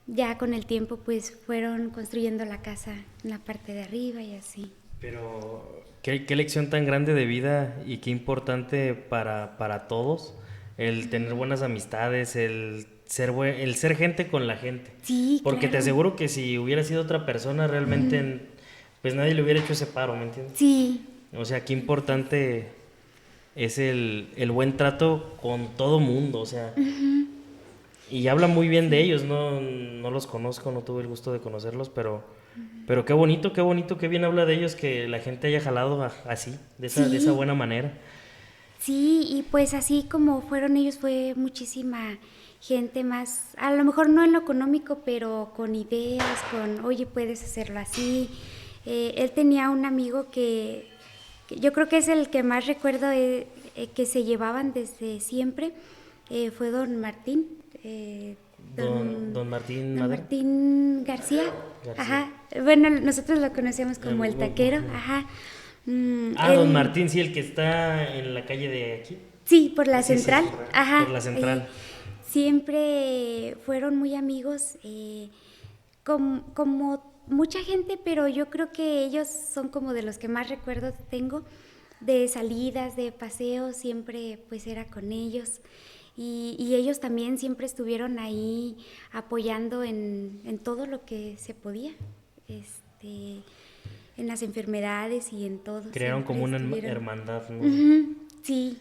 B: Ya con el tiempo pues fueron construyendo la casa en la parte de arriba y así.
A: Pero qué lección tan grande de vida y qué importante para todos el tener buenas amistades, el ser gente con la gente.
B: Sí,
A: porque
B: claro.
A: te aseguro que si hubiera sido otra persona realmente pues nadie le hubiera hecho ese paro, ¿me entiendes?
B: Sí.
A: O sea, qué importante es el buen trato con todo mundo, o sea. Y habla muy bien de ellos, no los conozco, no tuve el gusto de conocerlos, pero qué bonito, qué bien habla de ellos que la gente haya jalado así, de esa buena manera.
B: Sí, y pues así como fueron ellos, fue muchísima gente más, a lo mejor no en lo económico, pero con ideas, oye, puedes hacerlo así. Él tenía un amigo que yo creo que es el que más recuerdo que se llevaban desde siempre, fue don Martín.
A: Don Martín
B: Don
A: Madera.
B: Martín García. Ajá. Bueno, nosotros lo conocemos como el taquero. Ajá.
A: Don Martín, sí, el que está en la calle de aquí.
B: Sí, por la
A: Sí,
B: central.
A: sí,
B: Ajá.
A: por la central.
B: Siempre fueron muy amigos, como mucha gente, pero yo creo que ellos son como de los que más recuerdos tengo. de salidas, de paseos, siempre pues era con ellos. Y ellos también siempre estuvieron ahí apoyando en todo lo que se podía, en las enfermedades y en todo.
A: Crearon
B: siempre
A: como una
B: estuvieron.
A: hermandad, ¿no?
B: Ujú, sí,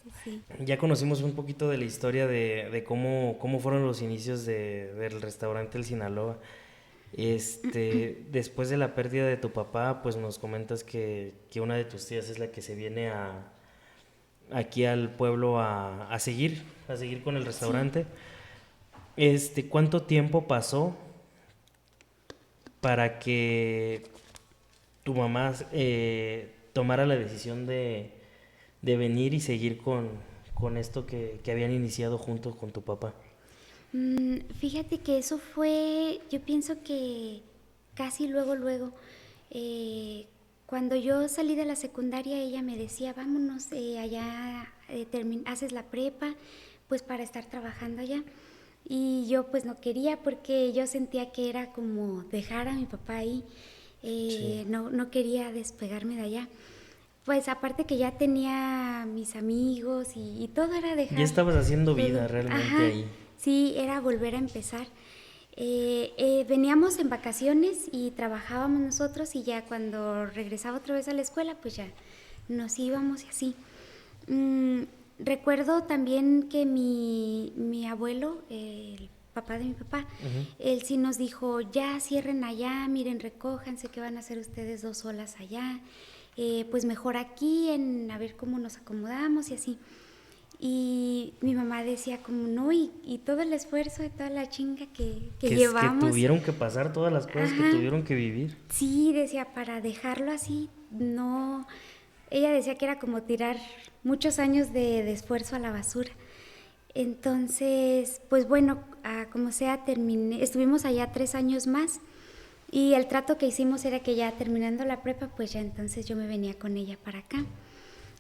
B: sí, sí.
A: Ya conocimos un poquito de la historia de cómo fueron los inicios del restaurante El Sinaloa. Después de la pérdida de tu papá, pues nos comentas que una de tus tías es la que se viene aquí al pueblo a seguir con el restaurante. ¿Cuánto tiempo pasó para que tu mamá tomara la decisión de venir y seguir con esto que habían iniciado junto con tu papá?
B: Fíjate que eso fue, yo pienso que casi luego, cuando yo salí de la secundaria, ella me decía, vámonos allá, haces la prepa, pues para estar trabajando allá. Y yo pues no quería porque yo sentía que era como dejar a mi papá ahí,
A: Sí.
B: no quería despegarme de allá. Pues aparte que ya tenía mis amigos y todo era dejar.
A: Ya estabas haciendo
B: todo.
A: vida realmente
B: Ajá,
A: ahí.
B: sí, era volver a empezar. Veníamos en vacaciones y trabajábamos nosotros y ya cuando regresaba otra vez a la escuela, pues ya nos íbamos y así. Recuerdo también que mi abuelo, el papá de mi papá, él sí nos dijo, ya cierren allá, miren, recójanse, ¿qué van a hacer ustedes 2 solas allá? Pues mejor aquí, a ver cómo nos acomodamos y así. Y mi mamá decía como, no, y todo el esfuerzo y toda la chinga que llevamos.
A: Que tuvieron que pasar todas las cosas que tuvieron que vivir.
B: Sí, decía, para dejarlo así, no. Ella decía que era como tirar muchos años de esfuerzo a la basura. Entonces, pues bueno, como sea, estuvimos allá 3 años más y el trato que hicimos era que ya terminando la prepa, pues ya entonces yo me venía con ella para acá.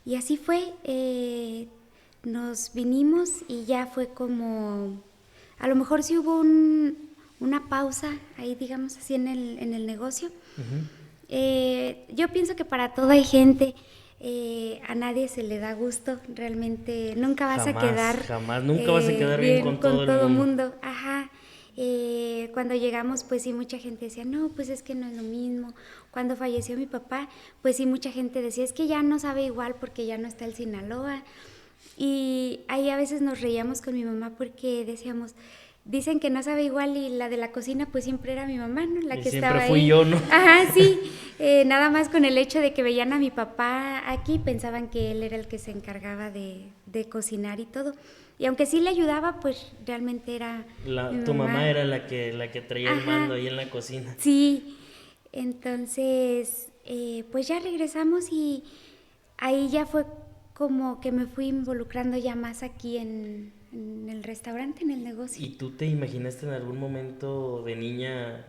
B: Y así fue, nos vinimos y ya fue como, a lo mejor sí hubo una pausa ahí, digamos así, en el negocio. Yo pienso que para todo hay gente, a nadie se le da gusto, realmente nunca vas a quedar
A: jamás, nunca vas a quedar bien con todo el mundo.
B: Ajá. Cuando llegamos, pues sí, mucha gente decía, no, pues es que no es lo mismo. Cuando falleció mi papá, pues sí, mucha gente decía, es que ya no sabe igual porque ya no está el Sinaloa. Y ahí a veces nos reíamos con mi mamá porque decíamos, dicen que no sabe igual y la de la cocina pues siempre era mi mamá, ¿no? La
A: Y
B: que
A: siempre
B: estaba
A: fui
B: ahí.
A: yo, ¿no?
B: Ajá, sí. Nada más con el hecho de que veían a mi papá aquí, pensaban que él era el que se encargaba de cocinar y todo. Y aunque sí le ayudaba, pues realmente era mi
A: Tu
B: mamá.
A: mamá era la que traía el mando ahí en la cocina.
B: Sí. Entonces, pues ya regresamos y ahí ya fue como que me fui involucrando ya más aquí en el restaurante, en el negocio.
A: ¿Y tú te imaginaste en algún momento de niña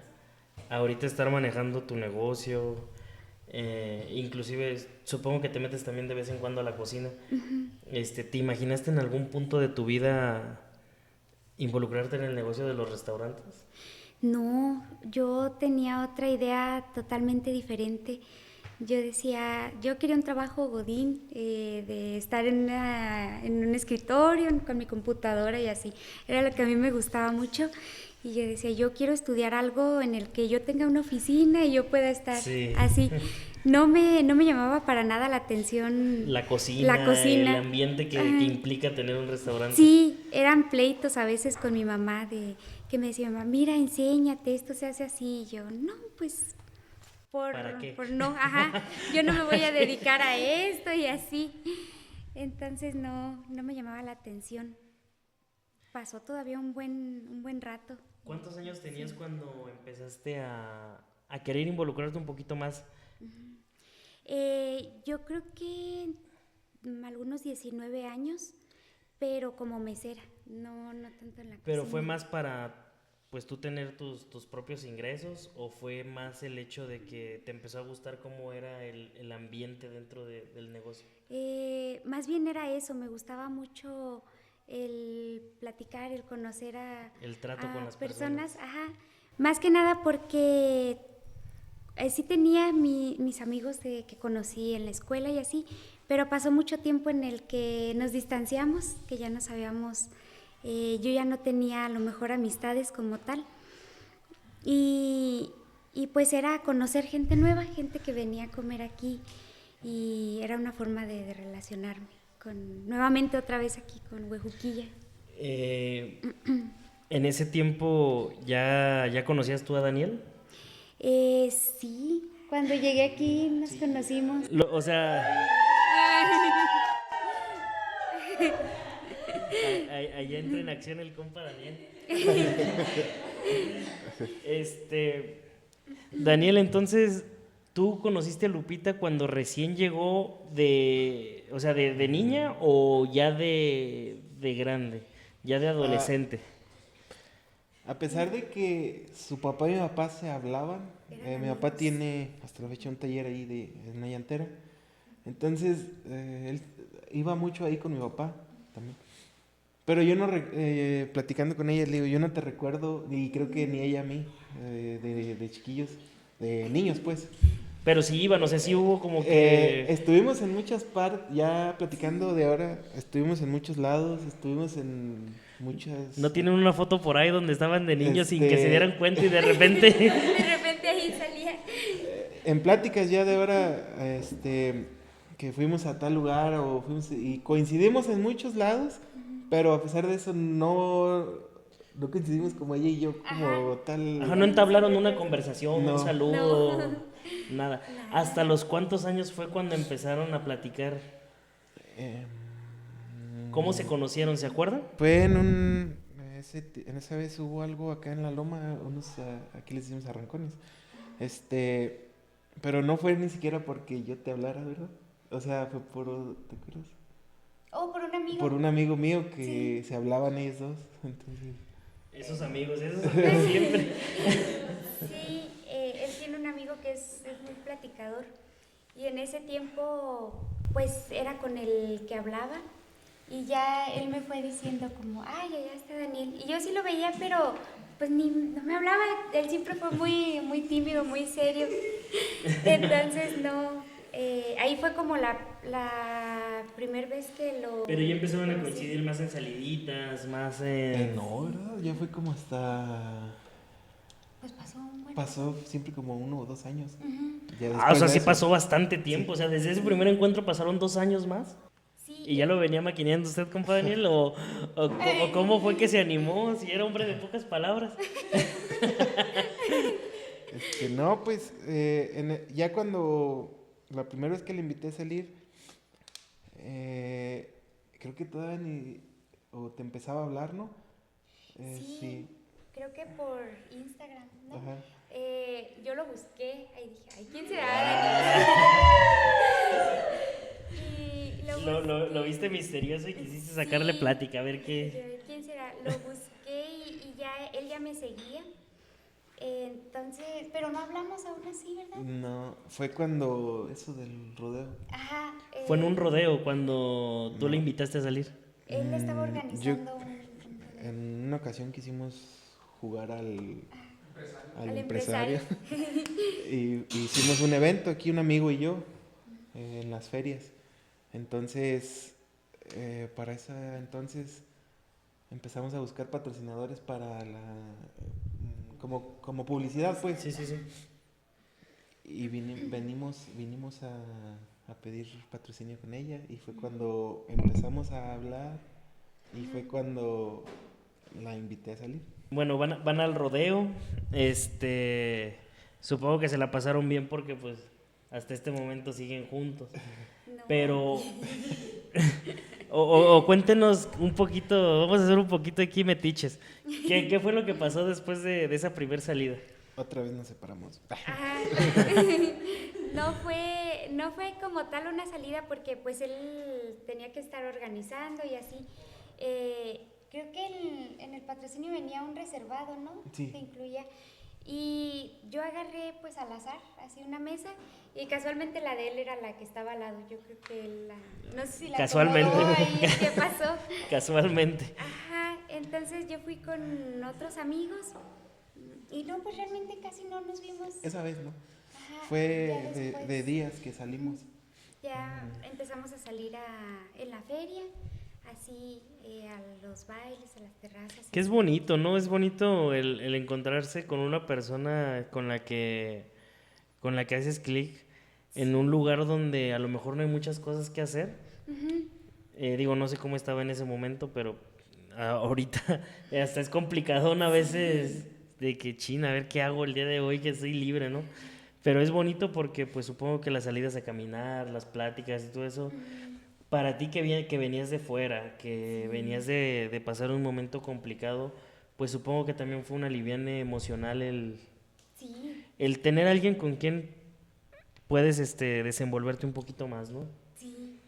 A: ahorita estar manejando tu negocio? Inclusive supongo que te metes también de vez en cuando a la cocina. ¿Te imaginaste en algún punto de tu vida involucrarte en el negocio de los restaurantes?
B: No, yo tenía otra idea totalmente diferente. Yo decía, yo quería un trabajo godín, de estar en un escritorio con mi computadora y así. Era lo que a mí me gustaba mucho. Y yo decía, yo quiero estudiar algo en el que yo tenga una oficina y yo pueda estar así. No me llamaba para nada la atención
A: la cocina. El ambiente que implica tener un restaurante.
B: Sí, eran pleitos a veces con mi mamá que me decía, mamá, mira, enséñate, esto se hace así. Y yo, no, pues...
A: ¿Para qué?
B: No, yo no me voy a dedicar a esto y así. Entonces no me llamaba la atención. Pasó todavía un buen rato.
A: ¿Cuántos años tenías cuando empezaste a querer involucrarte un poquito más?
B: Yo creo que algunos 19 años, pero como mesera, no tanto en la cocina.
A: ¿Pero fue más para pues tú tener tus propios ingresos o fue más el hecho de que te empezó a gustar cómo era el ambiente dentro del negocio?
B: Más bien era eso, me gustaba mucho el platicar, el conocer
A: el trato con las
B: personas.
A: personas.
B: Ajá. Más que nada porque sí tenía mis amigos que conocí en la escuela y así, pero pasó mucho tiempo en el que nos distanciamos, que ya no sabíamos, yo ya no tenía a lo mejor amistades como tal. Y pues era conocer gente nueva, gente que venía a comer aquí, y era una forma de relacionarme nuevamente otra vez aquí con Huejuquilla.
A: En ese tiempo, ¿ya conocías tú a Daniel?
B: Sí, cuando llegué aquí nos conocimos.
A: O sea, ahí entra en acción el compa Daniel. Daniel, entonces, ¿tú conociste a Lupita cuando recién llegó de niña o ya de grande, ya de adolescente?
C: A pesar de que su papá y mi papá se hablaban, mi papá tiene hasta la fecha un taller ahí en una llantera. Entonces, él iba mucho ahí con mi papá también. Pero yo no, platicando con ella, le digo, yo no te recuerdo, y creo que ni ella a mí, de chiquillos, de niños pues.
A: Pero sí iban, o sea, sí hubo como que...
C: Estuvimos en muchas partes, ya platicando de ahora, estuvimos en muchos lados, estuvimos en muchas...
A: ¿No tienen una foto por ahí donde estaban de niños sin que se dieran cuenta y de repente...
B: De repente ahí salía.
C: En pláticas ya de ahora, que fuimos a tal lugar y coincidimos en muchos lados, pero a pesar de eso no coincidimos como ella y yo como tal.
A: Ajá, no entablaron una conversación,
C: No.
A: un saludo, nada. ¿Hasta los cuántos años fue cuando empezaron a platicar? ¿Cómo se conocieron, se acuerdan?
C: Fue en esa vez hubo algo acá en la loma, aquí les decimos arrancones. Pero no fue ni siquiera porque yo te hablara, ¿verdad? O sea, fue ¿te acuerdas?
B: Oh, por un amigo.
C: Por un amigo mío que se hablaban ellos dos, entonces...
A: Esos amigos siempre.
B: Sí, él tiene un amigo que es muy platicador, y en ese tiempo pues era con el que hablaba, y ya él me fue diciendo como, ay, allá está Daniel, y yo sí lo veía, pero pues no me hablaba, él siempre fue muy, muy tímido, muy serio, entonces no, ahí fue como la primera vez que lo...
A: Pero ya empezaron a coincidir más en saliditas, más en...
C: No, ¿verdad? Ya fue como hasta...
B: Pues
C: Pasó siempre como 1 o 2 años.
B: Uh-huh.
A: O sea, sí pasó bastante tiempo. Sí. O sea, desde ese primer encuentro pasaron 2 años más.
B: Sí.
A: ¿Y ya lo venía maquineando usted, compa Daniel? ¿O cómo fue que se animó? Si era hombre de pocas palabras.
C: No, pues, ya cuando... La primera vez que le invité a salir, creo que todavía o te empezaba a hablar, ¿no?
B: Sí. Creo que por Instagram, ¿no?
C: Ajá.
B: Yo lo busqué, ahí dije, ay, ¿quién será? Y
A: lo viste misterioso y quisiste sacarle plática, a ver qué...
B: ¿Quién será? Lo busqué y ya, él ya me seguía. Entonces, pero no hablamos aún así, ¿verdad?
C: No, fue cuando eso del rodeo.
B: Ajá.
A: Fue en un rodeo cuando tú le invitaste a salir.
B: Él estaba organizando
C: en una ocasión quisimos jugar al
B: empresario.
C: y hicimos un evento aquí, un amigo y yo, en las ferias. Entonces, para esa entonces empezamos a buscar patrocinadores para como publicidad, pues.
A: Sí.
C: Y vinimos a pedir patrocinio con ella, y fue cuando empezamos a hablar y fue cuando la invité a salir.
A: Bueno, van al rodeo, supongo que se la pasaron bien porque pues hasta este momento siguen juntos.
B: No.
A: Pero o cuéntenos un poquito, vamos a hacer un poquito aquí metiches. ¿Qué fue lo que pasó después de esa primer salida?
C: Otra vez nos separamos.
B: Ajá. No fue como tal una salida porque pues él tenía que estar organizando y así. Creo que en el patrocinio venía un reservado, ¿no?
C: Sí.
B: Que incluía. Y yo agarré pues al azar, así una mesa, y casualmente la de él era la que estaba al lado. Yo creo que no sé si la
A: casualmente.
B: ahí, ¿qué pasó?
A: Casualmente.
B: Ajá, entonces yo fui con otros amigos y no, pues realmente casi no nos vimos.
C: Esa vez, ¿no?
B: Ajá,
C: Fue
B: ya después.
C: de días que salimos.
B: Ya empezamos a salir en la feria, así a los bailes, a las terrazas.
A: Que es bonito, ¿no? Es bonito el encontrarse con una persona con la que haces clic en un lugar donde a lo mejor no hay muchas cosas que hacer.
B: Ujú.
A: Digo, no sé cómo estaba en ese momento, pero ahorita hasta es complicado a veces de que, chin, a ver qué hago el día de hoy que estoy libre, ¿no? Pero es bonito porque pues supongo que las salidas a caminar, las pláticas y todo eso, para ti que venías de fuera, que venías de pasar un momento complicado, pues supongo que también fue un aliviane emocional
B: Sí,
A: el tener a alguien con quien puedes desenvolverte un poquito más, ¿no?
B: sí.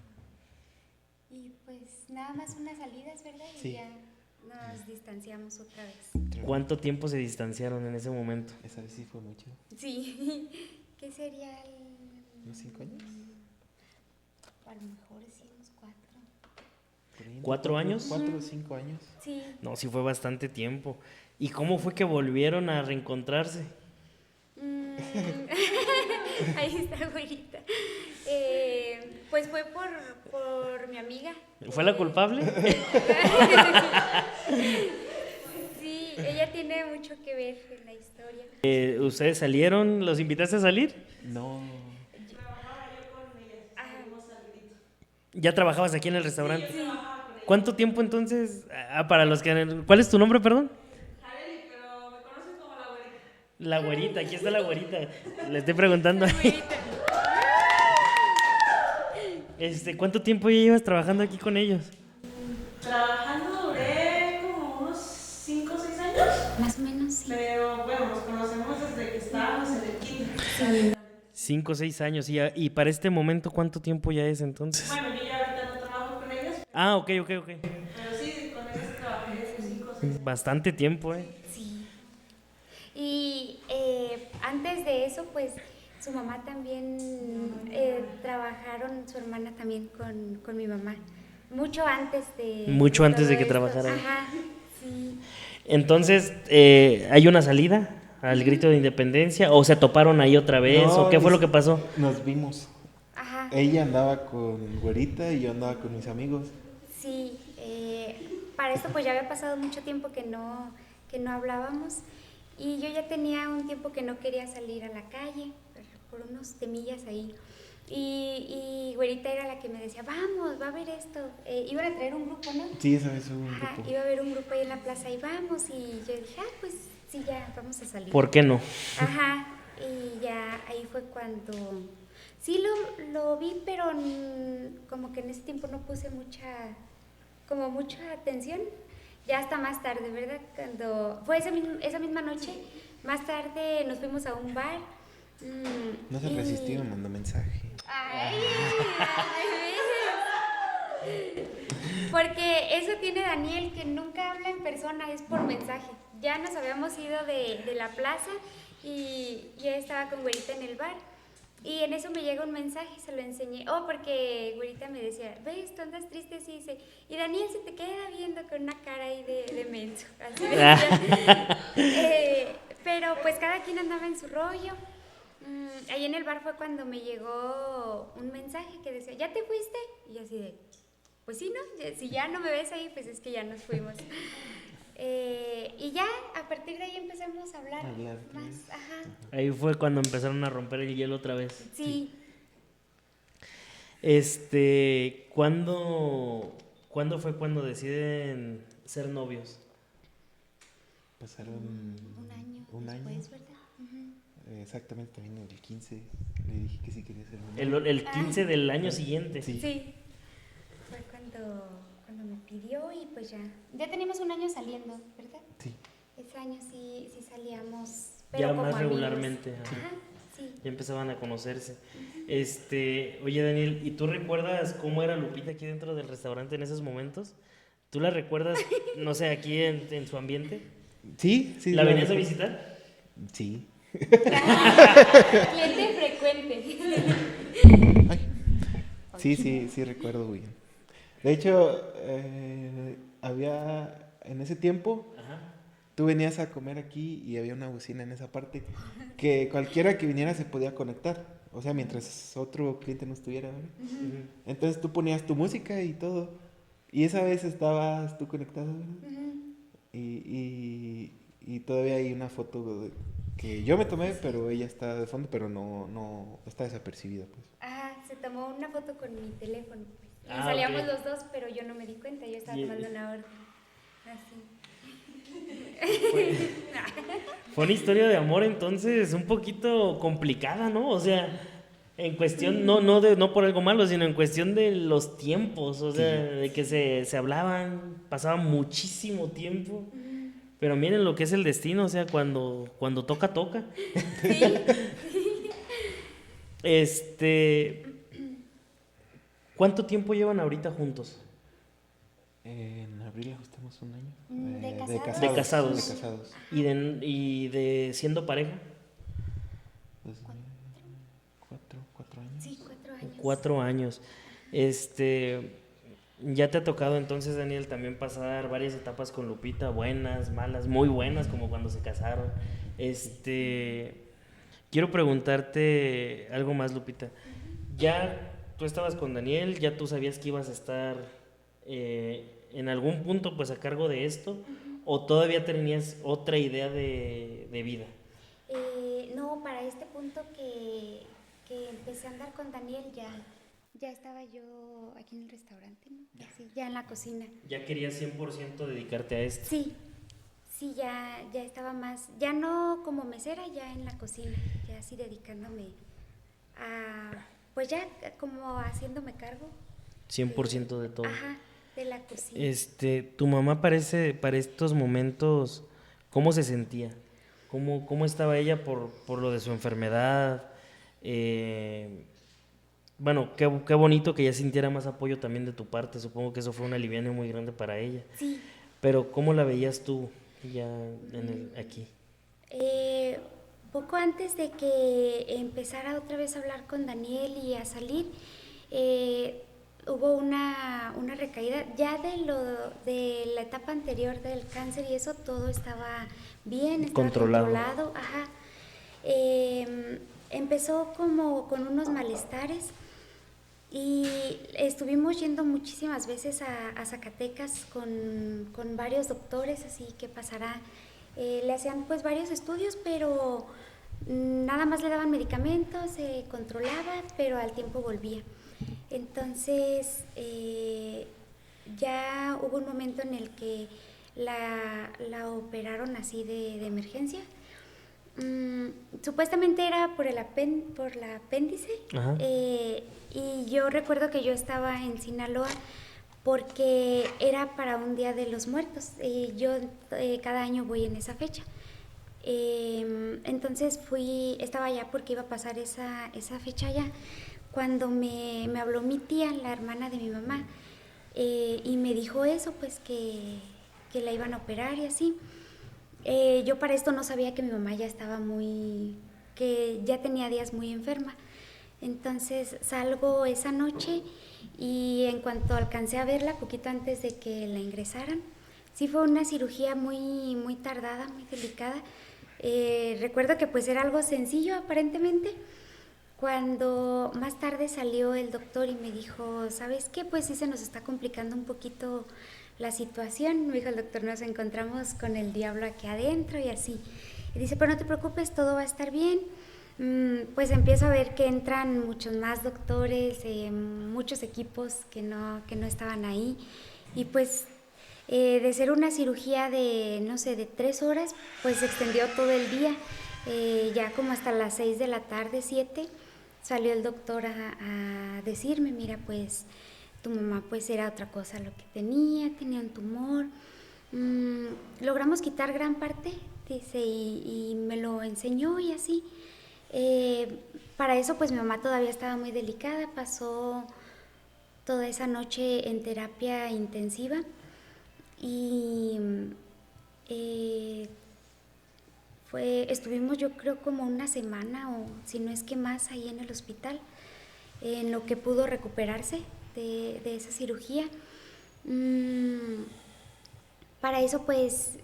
B: Y pues nada más unas salidas, ¿verdad? Y
C: Sí.
B: ya nos distanciamos otra vez.
A: ¿Cuánto tiempo se distanciaron en ese momento?
C: Esa vez sí fue mucho.
B: Sí. ¿Qué sería
C: ¿Unos 5 años?
B: A lo mejor sí, unos 4.
C: Por ahí, ¿no?
A: 4 años?
C: 4 o 5 años.
B: Sí.
A: No, sí fue bastante tiempo. ¿Y cómo fue que volvieron a reencontrarse?
B: Mm, Ahí está, güerita. Pues fue por mi amiga.
A: ¿Fue la culpable?
B: Sí, ella tiene mucho que ver en la historia.
A: ¿Ustedes salieron? ¿Los invitaste a salir?
C: No.
A: ¿Ya trabajabas aquí en el restaurante? ¿Cuánto tiempo entonces? Para los que... ¿Cuál es tu nombre, perdón?
D: Jareli, pero me conocen como la güerita.
A: La güerita, aquí está la güerita. Le estoy preguntando. ¿Cuánto tiempo ya llevas trabajando aquí con ellos?
D: Trabajando duré como unos 5 o 6 años,
B: Más o menos, sí.
D: pero bueno, nos conocemos desde que estábamos en el kinder.
A: 5 o 6 años. Y para este momento, ¿cuánto tiempo ya es entonces?
D: Bueno, yo ya ahorita no trabajo con ellos,
A: Ah, ok.
D: pero sí, con ellos trabajé desde 5 o 6 años.
A: Bastante tiempo, ¿eh?
B: Sí. Y antes de eso, pues su mamá también trabajaron, su hermana también con mi mamá. Mucho antes de.
A: Mucho antes de
B: todo
A: que
B: esto.
A: trabajaran.
B: Ajá, sí.
A: Entonces, ¿hay una salida al grito de independencia? ¿O se toparon ahí otra vez?
C: No,
A: ¿O qué fue lo que pasó?
C: Nos vimos.
B: Ajá.
C: Ella andaba con güerita y yo andaba con mis amigos.
B: Sí, para esto pues ya había pasado mucho tiempo que no hablábamos y yo ya tenía un tiempo que no quería salir a la calle por unos temillas ahí. Y güerita era la que me decía, vamos, va a haber esto. Iban a traer un grupo, ¿no?
C: Sí, esa vez hubo un
B: Ajá,
C: grupo.
B: iba a haber un grupo ahí en la plaza y vamos. Y yo dije, pues sí, ya, vamos a salir.
A: ¿Por qué no?
B: Ajá, y ya ahí fue cuando... Sí lo vi, pero como que en ese tiempo no puse mucha atención. Ya hasta más tarde, ¿verdad? Cuando fue esa misma noche, más tarde nos fuimos a un bar.
C: No se resistió, me mandó mensaje.
B: Ay, porque eso tiene Daniel, que nunca habla en persona, es por mensaje. Ya nos habíamos ido de la plaza y ya estaba con güerita en el bar. Y en eso me llega un mensaje, se lo enseñé. Porque güerita me decía, ves, tú andas triste, sí, dice. Y Daniel se te queda viendo con una cara ahí de menso. Así decía. Pero pues cada quien andaba en su rollo. Ahí en el bar fue cuando me llegó un mensaje que decía, ¿ya te fuiste? Y yo así de, pues sí, ¿no? Si ya no me ves ahí, pues es que ya nos fuimos. Y ya, a partir de ahí empezamos a hablar más. Ajá.
A: Ahí fue cuando empezaron a romper el hielo otra vez.
B: Sí.
A: ¿Cuándo fue cuando deciden ser novios?
C: Pasaron
B: Un año después, ¿verdad?
C: Exactamente, también el 15 le dije que sí quería ser mi novia.
A: El 15 del año siguiente.
C: Sí.
B: Sí. Fue cuando me pidió y pues ya teníamos un año saliendo, ¿verdad?
C: Sí.
B: Ese año sí salíamos, pero
A: Ya
B: como
A: más
B: amigos.
A: regularmente. Ajá.
B: Ajá, sí.
A: Ya empezaban a conocerse. Oye, Daniel, ¿y tú recuerdas cómo era Lupita aquí dentro del restaurante en esos momentos? ¿Tú la recuerdas, no sé, aquí en su ambiente?
C: Sí, sí.
A: ¿La venías a
C: recuerdo.
A: visitar?
C: Sí.
B: Cliente frecuente.
C: Ay. Sí, recuerdo bien. De hecho, había, en ese tiempo,
A: Ajá.
C: tú venías a comer aquí y había una bocina en esa parte que cualquiera que viniera se podía conectar. O sea, mientras otro cliente no estuviera, ¿verdad?
A: Ujú.
C: Entonces tú ponías tu música y todo. Y esa vez estabas tú conectado, ¿verdad?
B: Ujú.
C: Y todavía hay una foto que yo me tomé, pero ella está de fondo, pero no está desapercibida, pues.
B: Ajá, se tomó una foto con mi teléfono, pues. Y
A: Ah,
B: salíamos
A: ok.
B: los dos, pero yo no me di cuenta, yo estaba
A: Y-
B: tomando una orden. Así.
A: Fue, fue una historia de amor entonces un poquito complicada, ¿no? O sea, en cuestión, no por algo malo, sino en cuestión de los tiempos, o sea,
C: Sí.
A: de que se hablaban, pasaba muchísimo tiempo.
B: Ujú.
A: Pero miren lo que es el destino, o sea, cuando toca, toca.
B: Sí.
A: Este, ¿cuánto tiempo llevan ahorita juntos?
C: En abril ajustamos un año.
B: De
C: De
B: casados.
A: De casados.
C: De casados.
A: ¿Y de siendo pareja?
C: 4 años.
B: Sí, 4 años.
A: 4 años. Ya te ha tocado entonces, Daniel, también pasar varias etapas con Lupita, buenas, malas, muy buenas, como cuando se casaron. Quiero preguntarte algo más, Lupita. Ya tú estabas con Daniel, ya tú sabías que ibas a estar en algún punto pues a cargo de esto, o todavía tenías otra idea de vida.
B: No, para este punto que empecé a andar con Daniel ya estaba yo aquí en el restaurante, ¿no? Sí, ya en la cocina.
A: Ya querías 100% dedicarte a esto.
B: Sí, sí, ya estaba más, ya no como mesera, ya en la cocina, ya así dedicándome a, pues ya como haciéndome cargo.
A: 100% de todo.
B: Ajá, de la cocina.
A: Tu mamá parece, para estos momentos, ¿cómo se sentía? ¿Cómo estaba ella por lo de su enfermedad? Bueno, qué bonito que ella sintiera más apoyo también de tu parte. Supongo que eso fue un alivio muy grande para ella.
B: Sí.
A: Pero ¿cómo la veías tú ya aquí?
B: Eh, Poco antes de que empezara otra vez a hablar con Daniel y a salir, hubo una recaída. Ya de la etapa anterior del cáncer y eso, todo estaba bien, estaba controlado. Ajá. Empezó como con unos malestares y estuvimos yendo muchísimas veces a Zacatecas con varios doctores, así que pasará. Le hacían pues varios estudios, pero nada más le daban medicamentos, se controlaba, pero al tiempo volvía. Entonces ya hubo un momento en el que la operaron así de emergencia. Supuestamente era por la apéndice.
A: Ajá.
B: Y yo recuerdo que yo estaba en Sinaloa porque era para un Día de los Muertos. Yo cada año voy en esa fecha. Entonces estaba allá porque iba a pasar esa fecha allá. Cuando me habló mi tía, la hermana de mi mamá, y me dijo eso, pues que la iban a operar y así. Yo para esto no sabía que mi mamá ya estaba que ya tenía días muy enferma. Entonces salgo esa noche y en cuanto alcancé a verla, poquito antes de que la ingresaran, sí fue una cirugía muy tardada, muy delicada. Recuerdo que pues era algo sencillo aparentemente. Cuando más tarde salió el doctor y me dijo, ¿sabes qué? Pues sí se nos está complicando un poquito la situación. Me dijo el doctor, nos encontramos con el diablo aquí adentro y así. Y dice, pero no te preocupes, todo va a estar bien. Pues empiezo a ver que entran muchos más doctores, muchos equipos que no estaban ahí. Y pues de ser una cirugía de, no sé, de 3 horas, pues se extendió todo el día. Ya como hasta las 6 de la tarde, 7, salió el doctor a decirme, mira, pues tu mamá pues era otra cosa lo que tenía un tumor. Logramos quitar gran parte, dice, y me lo enseñó y así. Para eso pues mi mamá todavía estaba muy delicada, pasó toda esa noche en terapia intensiva y estuvimos yo creo como una semana o si no es que más ahí en el hospital, en lo que pudo recuperarse de esa cirugía. para eso pues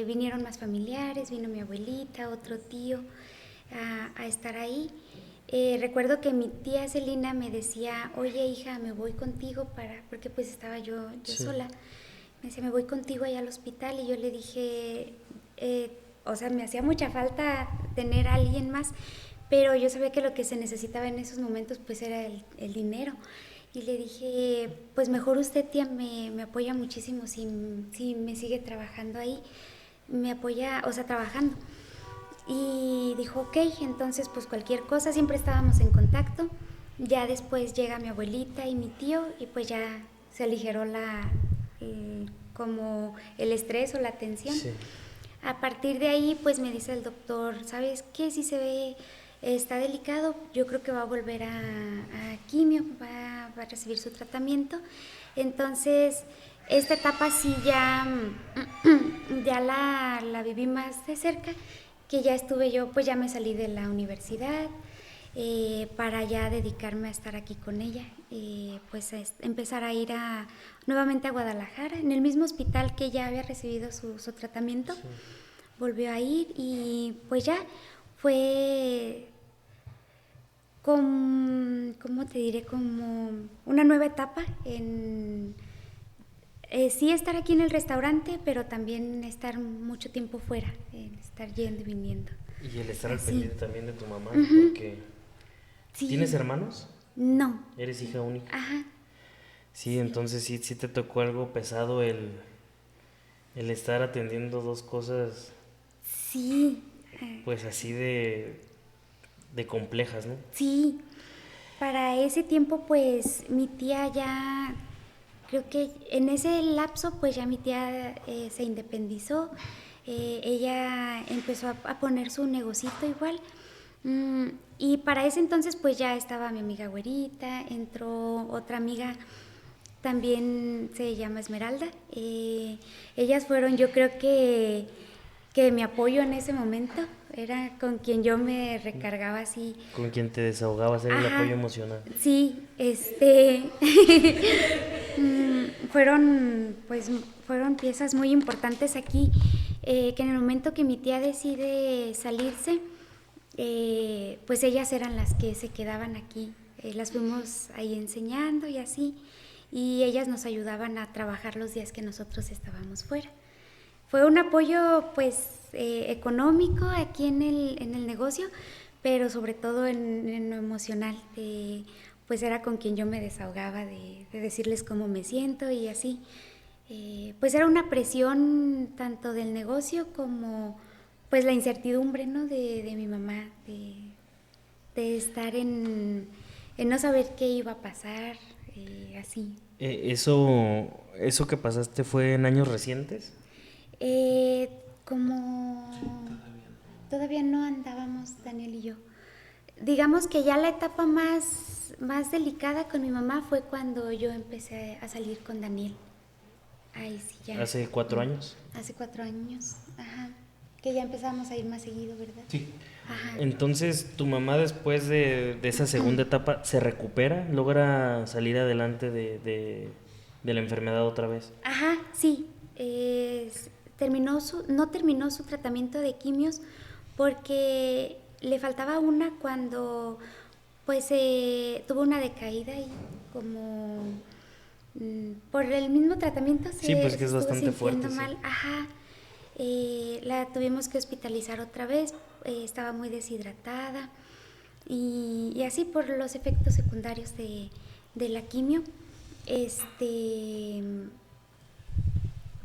B: vinieron más familiares, vino mi abuelita, otro tío a estar ahí. Recuerdo que mi tía Celina me decía, oye hija, me voy contigo porque pues estaba yo
A: Sí.
B: sola. Me decía, me voy contigo allá al hospital, y yo le dije, o sea, me hacía mucha falta tener a alguien más, pero yo sabía que lo que se necesitaba en esos momentos pues era el dinero. Y le dije, pues mejor usted, tía, me apoya muchísimo si me sigue trabajando ahí, me apoya, o sea, trabajando. Y dijo, ok, entonces pues cualquier cosa, siempre estábamos en contacto. Ya después llega mi abuelita y mi tío, y pues ya se aligeró como el estrés o la tensión.
A: Sí.
B: A partir de ahí pues me dice el doctor, ¿sabes qué? Si se ve, está delicado, yo creo que va a volver a quimio, va a recibir su tratamiento. Entonces esta etapa sí ya la viví más de cerca, que ya estuve yo, pues ya me salí de la universidad para ya dedicarme a estar aquí con ella, pues empezar a ir nuevamente a Guadalajara, en el mismo hospital que ya había recibido su tratamiento. Sí. Volvió a ir y pues ya fue ¿cómo te diré? Como una nueva etapa en sí estar aquí en el restaurante, pero también estar mucho tiempo fuera, estar yendo y viniendo.
A: Y el estar al pendiente también de tu mamá,
B: Uh-huh.
A: porque...
B: Sí.
A: ¿Tienes hermanos?
B: No.
A: ¿Eres hija única?
B: Ajá.
A: Sí, entonces sí te tocó algo pesado el estar atendiendo dos cosas...
B: Sí.
A: Pues así de complejas, ¿no?
B: Sí. Para ese tiempo, pues, mi tía ya... Creo que en ese lapso, pues ya mi tía se independizó. Ella empezó a poner su negocito igual. Y para ese entonces pues ya estaba mi amiga Güerita, entró otra amiga, también se llama Esmeralda. Ellas fueron, yo creo que mi apoyo en ese momento, era con quien yo me recargaba así.
A: Con quien te desahogabas, era el apoyo emocional.
B: Sí, fueron piezas muy importantes aquí, que en el momento que mi tía decide salirse, pues ellas eran las que se quedaban aquí, las fuimos ahí enseñando y así, y ellas nos ayudaban a trabajar los días que nosotros estábamos fuera. Fue un apoyo pues económico aquí en el negocio, pero sobre todo en lo emocional, pues era con quien yo me desahogaba de decirles cómo me siento y así. Pues era una presión tanto del negocio como pues la incertidumbre, ¿no? de mi mamá, de estar en no saber qué iba a pasar, así.
A: ¿Eso que pasaste fue en años recientes?
B: Como todavía no andábamos Daniel y yo. Digamos que ya la etapa más delicada con mi mamá fue cuando yo empecé a salir con Daniel. Ahí sí ya.
A: ¿Hace 4 años?
B: Hace 4 años, ajá. Que ya empezamos a ir más seguido, ¿verdad?
C: Sí.
B: Ajá.
A: Entonces, ¿tu mamá después de esa segunda etapa se recupera? ¿Logra salir adelante de la enfermedad otra vez?
B: Ajá, sí. No terminó su tratamiento de quimios porque le faltaba una cuando pues tuvo una decaída y como por el mismo tratamiento
A: sí, pues que es bastante fuerte,
B: mal. Sí. Ajá. La tuvimos que hospitalizar otra vez, estaba muy deshidratada y así por los efectos secundarios de la quimio.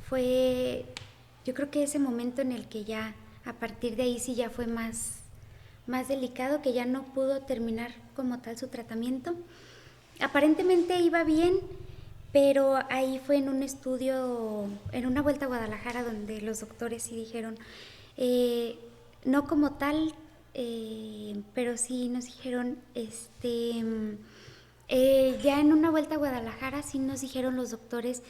B: Fue, yo creo que ese momento en el que ya, a partir de ahí sí ya fue más delicado, que ya no pudo terminar como tal su tratamiento. Aparentemente iba bien, pero ahí fue en un estudio, en una vuelta a Guadalajara, donde los doctores sí dijeron, no como tal, pero sí nos dijeron, ya en una vuelta a Guadalajara sí nos dijeron los doctores,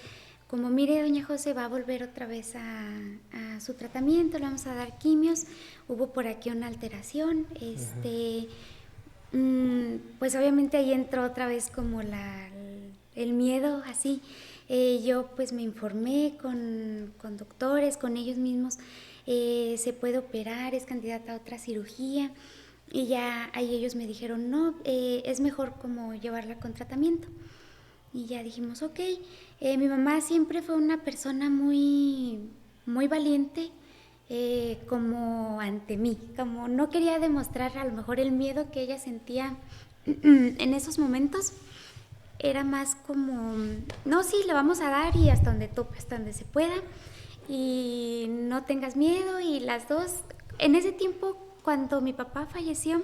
B: como mire doña José, va a volver otra vez a su tratamiento, le vamos a dar quimios, hubo por aquí una alteración, pues obviamente ahí entró otra vez como el miedo así, Yo pues me informé con doctores, con ellos mismos, se puede operar, es candidata a otra cirugía, y ya ahí ellos me dijeron, no, es mejor como llevarla con tratamiento. Y ya dijimos, ok. Mi mamá siempre fue una persona muy, muy valiente, como ante mí, como no quería demostrar a lo mejor el miedo que ella sentía en esos momentos. Era más como, no, sí, le vamos a dar y hasta donde tope, hasta donde se pueda, y no tengas miedo. Y las dos, en ese tiempo, cuando mi papá falleció,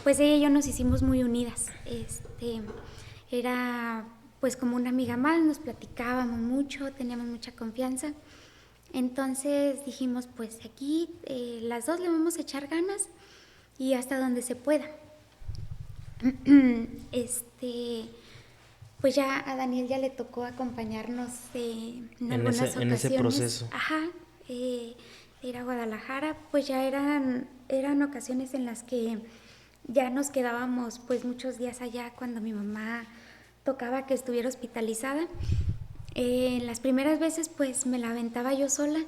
B: pues ella y yo nos hicimos muy unidas. Era pues como una amiga más, nos platicábamos mucho, teníamos mucha confianza. Entonces dijimos, pues aquí las dos le vamos a echar ganas y hasta donde se pueda. Pues ya a Daniel ya le tocó acompañarnos en algunas ocasiones.
A: En ese proceso.
B: Ajá, ir a Guadalajara, pues ya eran ocasiones en las que ya nos quedábamos pues muchos días allá cuando mi mamá tocaba que estuviera hospitalizada. Las primeras veces pues me la aventaba yo sola.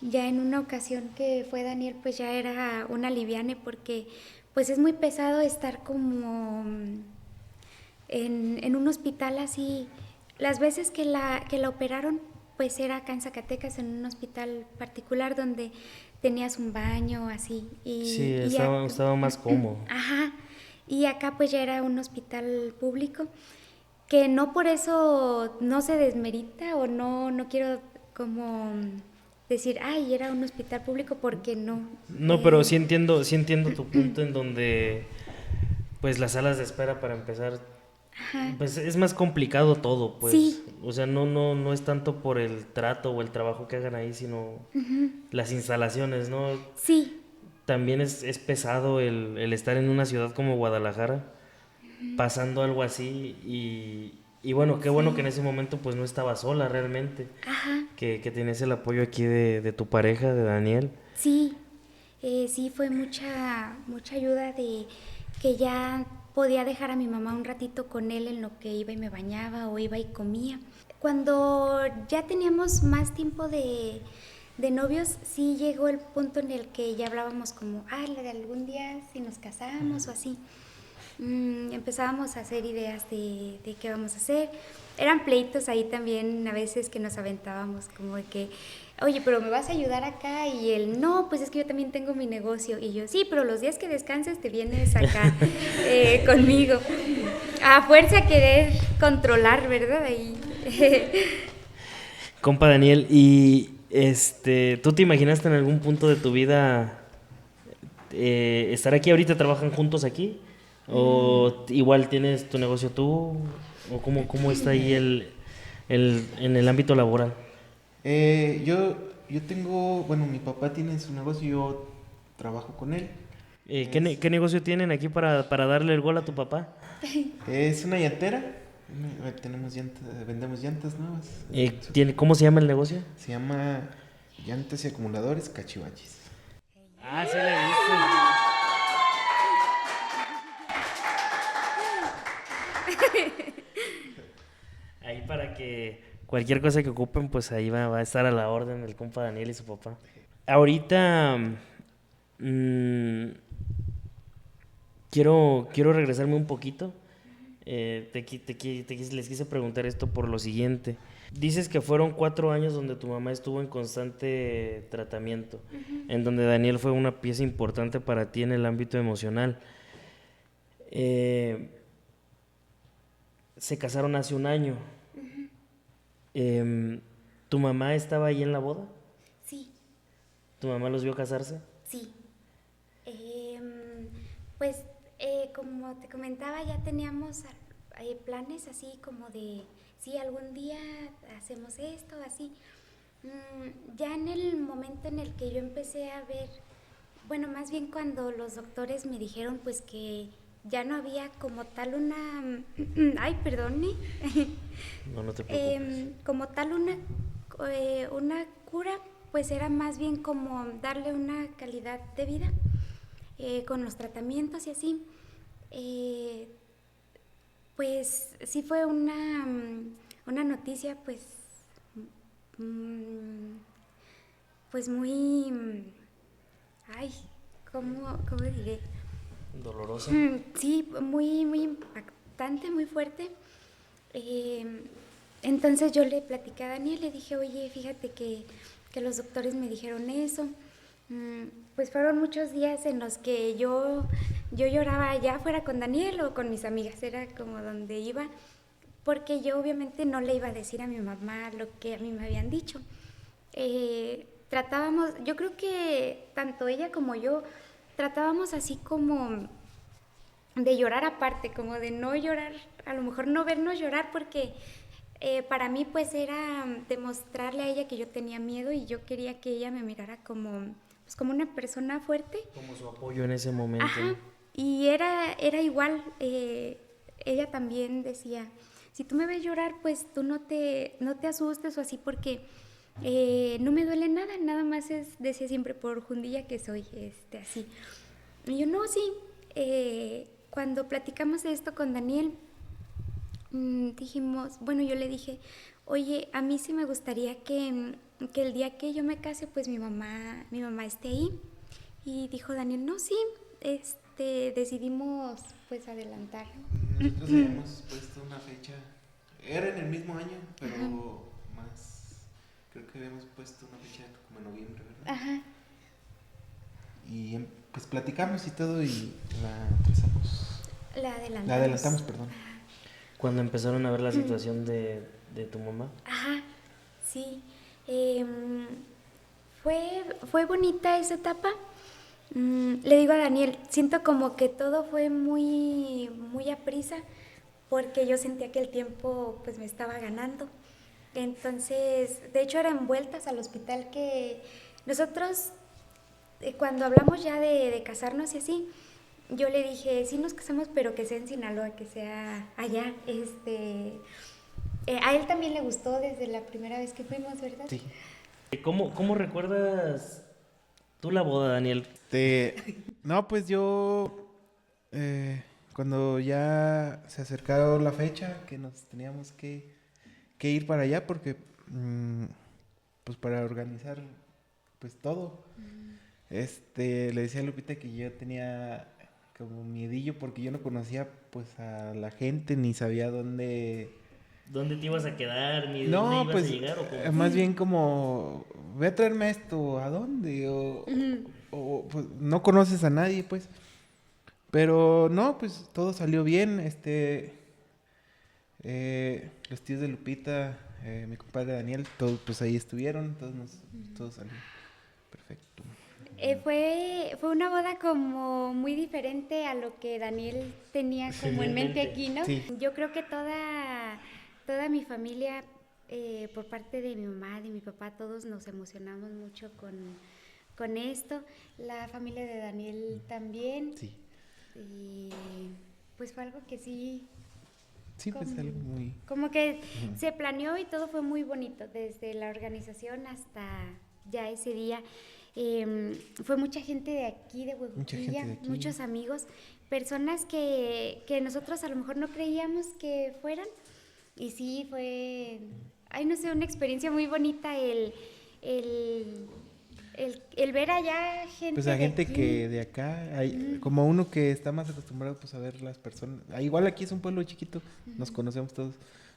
B: Ya en una ocasión que fue Daniel, pues ya era una aliviane, porque pues es muy pesado estar como en un hospital así. Las veces que la operaron, pues era acá en Zacatecas, en un hospital particular donde tenías un baño así.
A: Sí, estaba más cómodo.
B: Ajá, y acá pues ya era un hospital público, que no por eso no se desmerita, o no quiero como decir, ay, era un hospital público, porque no.
A: No, pero sí entiendo tu punto en donde pues las salas de espera, para empezar,
B: Ajá.
A: pues es más complicado todo, pues.
B: Sí.
A: O sea, no es tanto por el trato o el trabajo que hagan ahí, sino las instalaciones, ¿no?
B: Sí.
A: También es pesado el estar en una ciudad como Guadalajara, pasando algo así, y bueno, qué bueno que en ese momento pues no estaba sola realmente.
B: Ajá.
A: Que tenías el apoyo aquí de tu pareja, de Daniel.
B: Sí, sí fue mucha ayuda, de que ya podía dejar a mi mamá un ratito con él en lo que iba y me bañaba o iba y comía. Cuando ya teníamos más tiempo de novios, sí llegó el punto en el que ya hablábamos como, de algún día si nos casamos o así. Empezábamos a hacer ideas de qué vamos a hacer. Eran pleitos ahí también a veces que nos aventábamos, como de que, oye, pero me vas a ayudar acá, y él, no, pues es que yo también tengo mi negocio, y yo, sí, pero los días que descanses te vienes acá conmigo. A fuerza querer controlar, ¿verdad? Ahí.
A: Compa Daniel, y ¿tú te imaginaste en algún punto de tu vida estar aquí ahorita? ¿Trabajan juntos aquí? ¿O igual tienes tu negocio tú? ¿O cómo está ahí en el ámbito laboral?
C: Yo tengo, bueno, mi papá tiene su negocio, yo trabajo con él.
A: ¿Qué negocio tienen aquí para darle el gol a tu papá?
C: Es una llantera. Tenemos vendemos llantas nuevas.
A: ¿Cómo se llama el negocio?
C: Se llama Llantas y Acumuladores Cachivaches.
A: Ah, sí, le he visto. Ahí, para que cualquier cosa que ocupen, pues ahí va a estar a la orden el compa Daniel y su papá. Ahorita quiero regresarme un poquito. Les quise preguntar esto por lo siguiente. Dices que fueron 4 años donde tu mamá estuvo en constante tratamiento, en donde Daniel fue una pieza importante para ti en el ámbito emocional. Se casaron hace un año. ¿Tu mamá estaba ahí en la boda?
B: Sí.
A: ¿Tu mamá los vio casarse?
B: Sí. Pues como te comentaba, ya teníamos planes así como de, sí, algún día hacemos esto, así. Ya en el momento en el que yo empecé a ver, bueno, más bien cuando los doctores me dijeron pues que ya no había como tal una, ay, perdone.
A: No te preocupes.
B: Como tal una cura, pues era más bien como darle una calidad de vida con los tratamientos y así. Pues sí fue una noticia pues mm, pues muy, ay, ¿cómo diré?
A: Dolorosa.
B: Sí, muy, muy impactante, muy fuerte. Entonces yo le platicé a Daniel, le dije, oye, fíjate que los doctores me dijeron eso. Pues fueron muchos días en los que yo lloraba ya fuera con Daniel o con mis amigas, era como donde iba, porque yo obviamente no le iba a decir a mi mamá lo que a mí me habían dicho. Tratábamos, yo creo que tanto ella como yo tratábamos así como de llorar aparte, como de no llorar, a lo mejor no vernos llorar porque para mí pues era demostrarle a ella que yo tenía miedo y yo quería que ella me mirara como, pues, como una persona fuerte.
A: Como su apoyo en ese momento.
B: Ajá, y era igual, ella también decía, si tú me ves llorar, pues tú no te asustes o así porque no me duele nada, nada más decía siempre, por jundilla que soy, así. Y yo, no, sí, cuando platicamos de esto con Daniel, dijimos, bueno, yo le dije, oye, a mí sí me gustaría que el día que yo me case, pues mi mamá esté ahí. Y dijo Daniel, no, sí, decidimos pues adelantar.
C: Nosotros habíamos puesto una fecha, era en el mismo año, pero más, creo que habíamos puesto una fecha como en noviembre, ¿verdad?
B: Ajá.
C: Y pues platicamos y todo y la atrasamos.
B: La adelantamos.
C: La adelantamos, perdón.
A: Cuando empezaron a ver la situación de tu mamá.
B: Ajá, sí. Fue bonita esa etapa. Le digo a Daniel, siento como que todo fue muy, muy a prisa porque yo sentía que el tiempo pues me estaba ganando. Entonces, de hecho eran vueltas al hospital que nosotros, cuando hablamos ya de casarnos y así, yo le dije, sí nos casamos, pero que sea en Sinaloa, que sea allá. A él también le gustó desde la primera vez que fuimos, ¿verdad?
C: Sí.
A: ¿Cómo recuerdas tú la boda, Daniel?
C: No, pues yo, cuando ya se acercaba la fecha que nos teníamos que ir para allá, porque, pues para organizar, pues todo, le decía a Lupita que yo tenía como miedillo porque yo no conocía, pues, a la gente, ni sabía dónde...
A: ¿Dónde te ibas a quedar? ¿Ni
C: No,
A: dónde ibas
C: pues,
A: a llegar? ¿O cómo?
C: más bien como, ve a traerme esto, ¿a dónde? Pues, no conoces a nadie, pues. Pero no, pues todo salió bien. Los tíos de Lupita, mi compadre Daniel, todos pues ahí estuvieron, todo salió perfecto.
B: Fue una boda como muy diferente a lo que Daniel tenía como en mente aquí, ¿no?
C: Sí.
B: Yo creo que toda mi familia, por parte de mi mamá, de mi papá, todos nos emocionamos mucho con esto. La familia de Daniel también.
C: Sí.
B: Y pues fue algo que sí...
C: Sí, pues algo muy...
B: Como que se planeó y todo fue muy bonito, desde la organización hasta ya ese día. Fue mucha gente de aquí, de Huejuquilla, muchos amigos, personas que nosotros a lo mejor no creíamos que fueran. Y sí, fue, no sé, una experiencia muy bonita el ver allá gente.
C: Pues a gente
B: aquí.
C: que de acá, como uno que está más acostumbrado pues a ver las personas. Igual aquí es un pueblo chiquito, nos conocemos todos.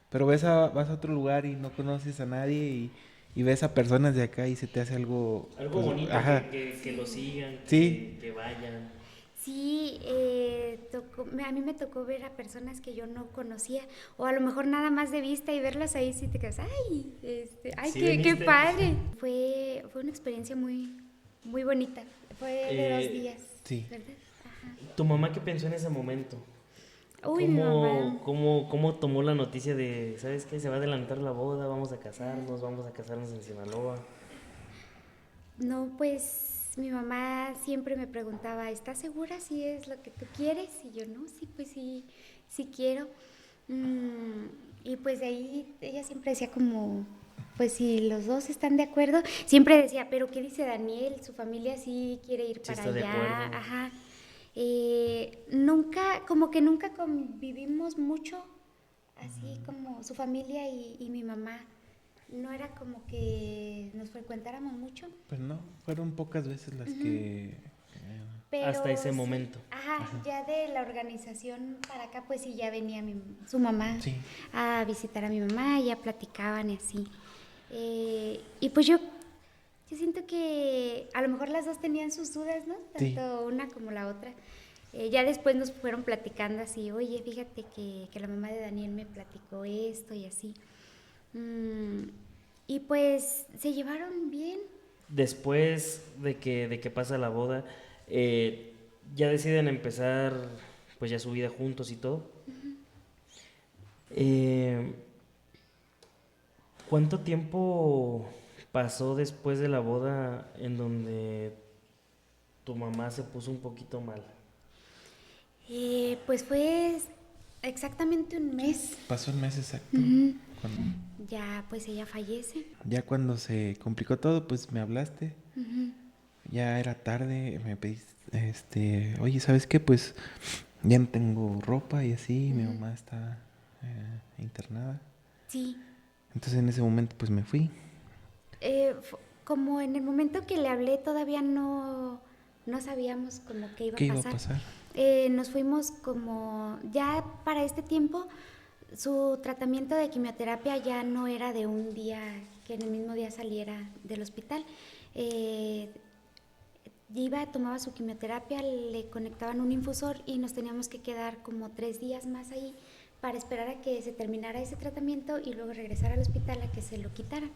C: Pero vas a otro lugar y no conoces a nadie y ves a personas de acá y se te hace algo...
A: Algo
C: pues,
A: bonito,
C: ajá.
A: que lo sigan,
C: Sí.
A: que vayan.
B: Sí, a mí me tocó ver a personas que yo no conocía, o a lo mejor nada más de vista y verlas ahí, sí te quedas, ay,
A: Sí,
B: qué padre. Fue una experiencia muy, muy bonita, fue de 2 días,
C: Sí.
B: ¿verdad? Ajá.
A: ¿Tu mamá qué pensó en ese momento?
B: Uy, mi mamá.
A: ¿Cómo tomó la noticia de, ¿sabes qué? Se va a adelantar la boda, vamos a casarnos en Sinaloa?
B: No, pues mi mamá siempre me preguntaba, ¿estás segura si es lo que tú quieres? Y yo, no, sí, pues sí quiero. Y pues de ahí ella siempre decía como, pues si los dos están de acuerdo, siempre decía, pero ¿qué dice Daniel? Su familia sí quiere ir
A: Sí
B: para
A: está de
B: allá.
A: acuerdo.
B: Ajá. Nunca convivimos mucho, así como su familia y mi mamá. no era como que nos frecuentáramos mucho.
C: Pues no, fueron pocas veces las que...
B: Pero
A: Hasta ese
B: sí,
A: momento.
B: Ajá, ya de la organización para acá, pues sí, ya venía su mamá
C: Sí.
B: a visitar a mi mamá, ya platicaban y así. Y pues yo siento que a lo mejor las dos tenían sus dudas, ¿no?
C: Sí.
B: Tanto una como la otra. Ya después nos fueron platicando así, oye, fíjate que la mamá de Daniel me platicó esto y así. Y pues se llevaron bien.
A: Después de que pasa la boda, ya deciden empezar pues ya su vida juntos y todo. ¿Cuánto tiempo pasó después de la boda en donde tu mamá se puso un poquito mal?
B: Pues fue exactamente un mes.
C: Pasó el mes exacto. Cuando-
B: Ya pues ella fallece.
C: ya cuando se complicó todo, pues me hablaste. Ya era tarde, me pediste, oye, ¿sabes qué? Pues ya no tengo ropa y así, mi mamá está internada.
B: Sí.
C: Entonces en ese momento pues me fui.
B: Como en el momento que le hablé todavía no sabíamos como qué iba
C: ¿Qué
B: a
C: iba a
B: pasar.
C: pasar?
B: Nos fuimos como, ya para este tiempo, su tratamiento de quimioterapia ya no era de un día, que en el mismo día saliera del hospital. Tomaba su quimioterapia, le conectaban un infusor y nos teníamos que quedar como 3 días más ahí para esperar a que se terminara ese tratamiento y luego regresar al hospital a que se lo quitaran.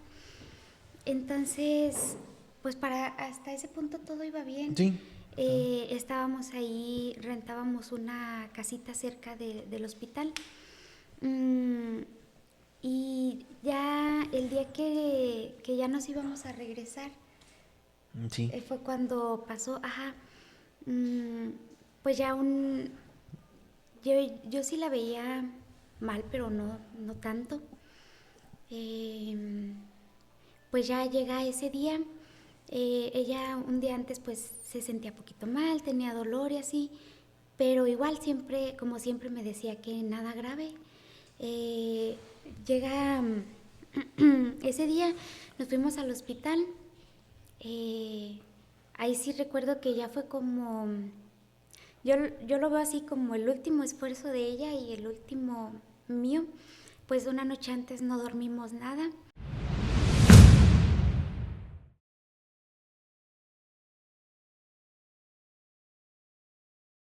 B: Entonces, pues hasta ese punto todo iba bien.
C: Sí.
B: Estábamos ahí, rentábamos una casita cerca del hospital. Y ya el día que ya nos íbamos a regresar,
C: Sí.
B: fue cuando pasó, pues ya yo sí la veía mal, pero no tanto. Pues ya llega ese día, ella un día antes pues se sentía poquito mal, tenía dolor y así, pero igual siempre, como siempre me decía que nada grave. Llega ese día, nos fuimos al hospital. Ahí sí recuerdo que ya fue como, yo lo veo así como el último esfuerzo de ella y el último mío. Pues una noche antes no dormimos nada.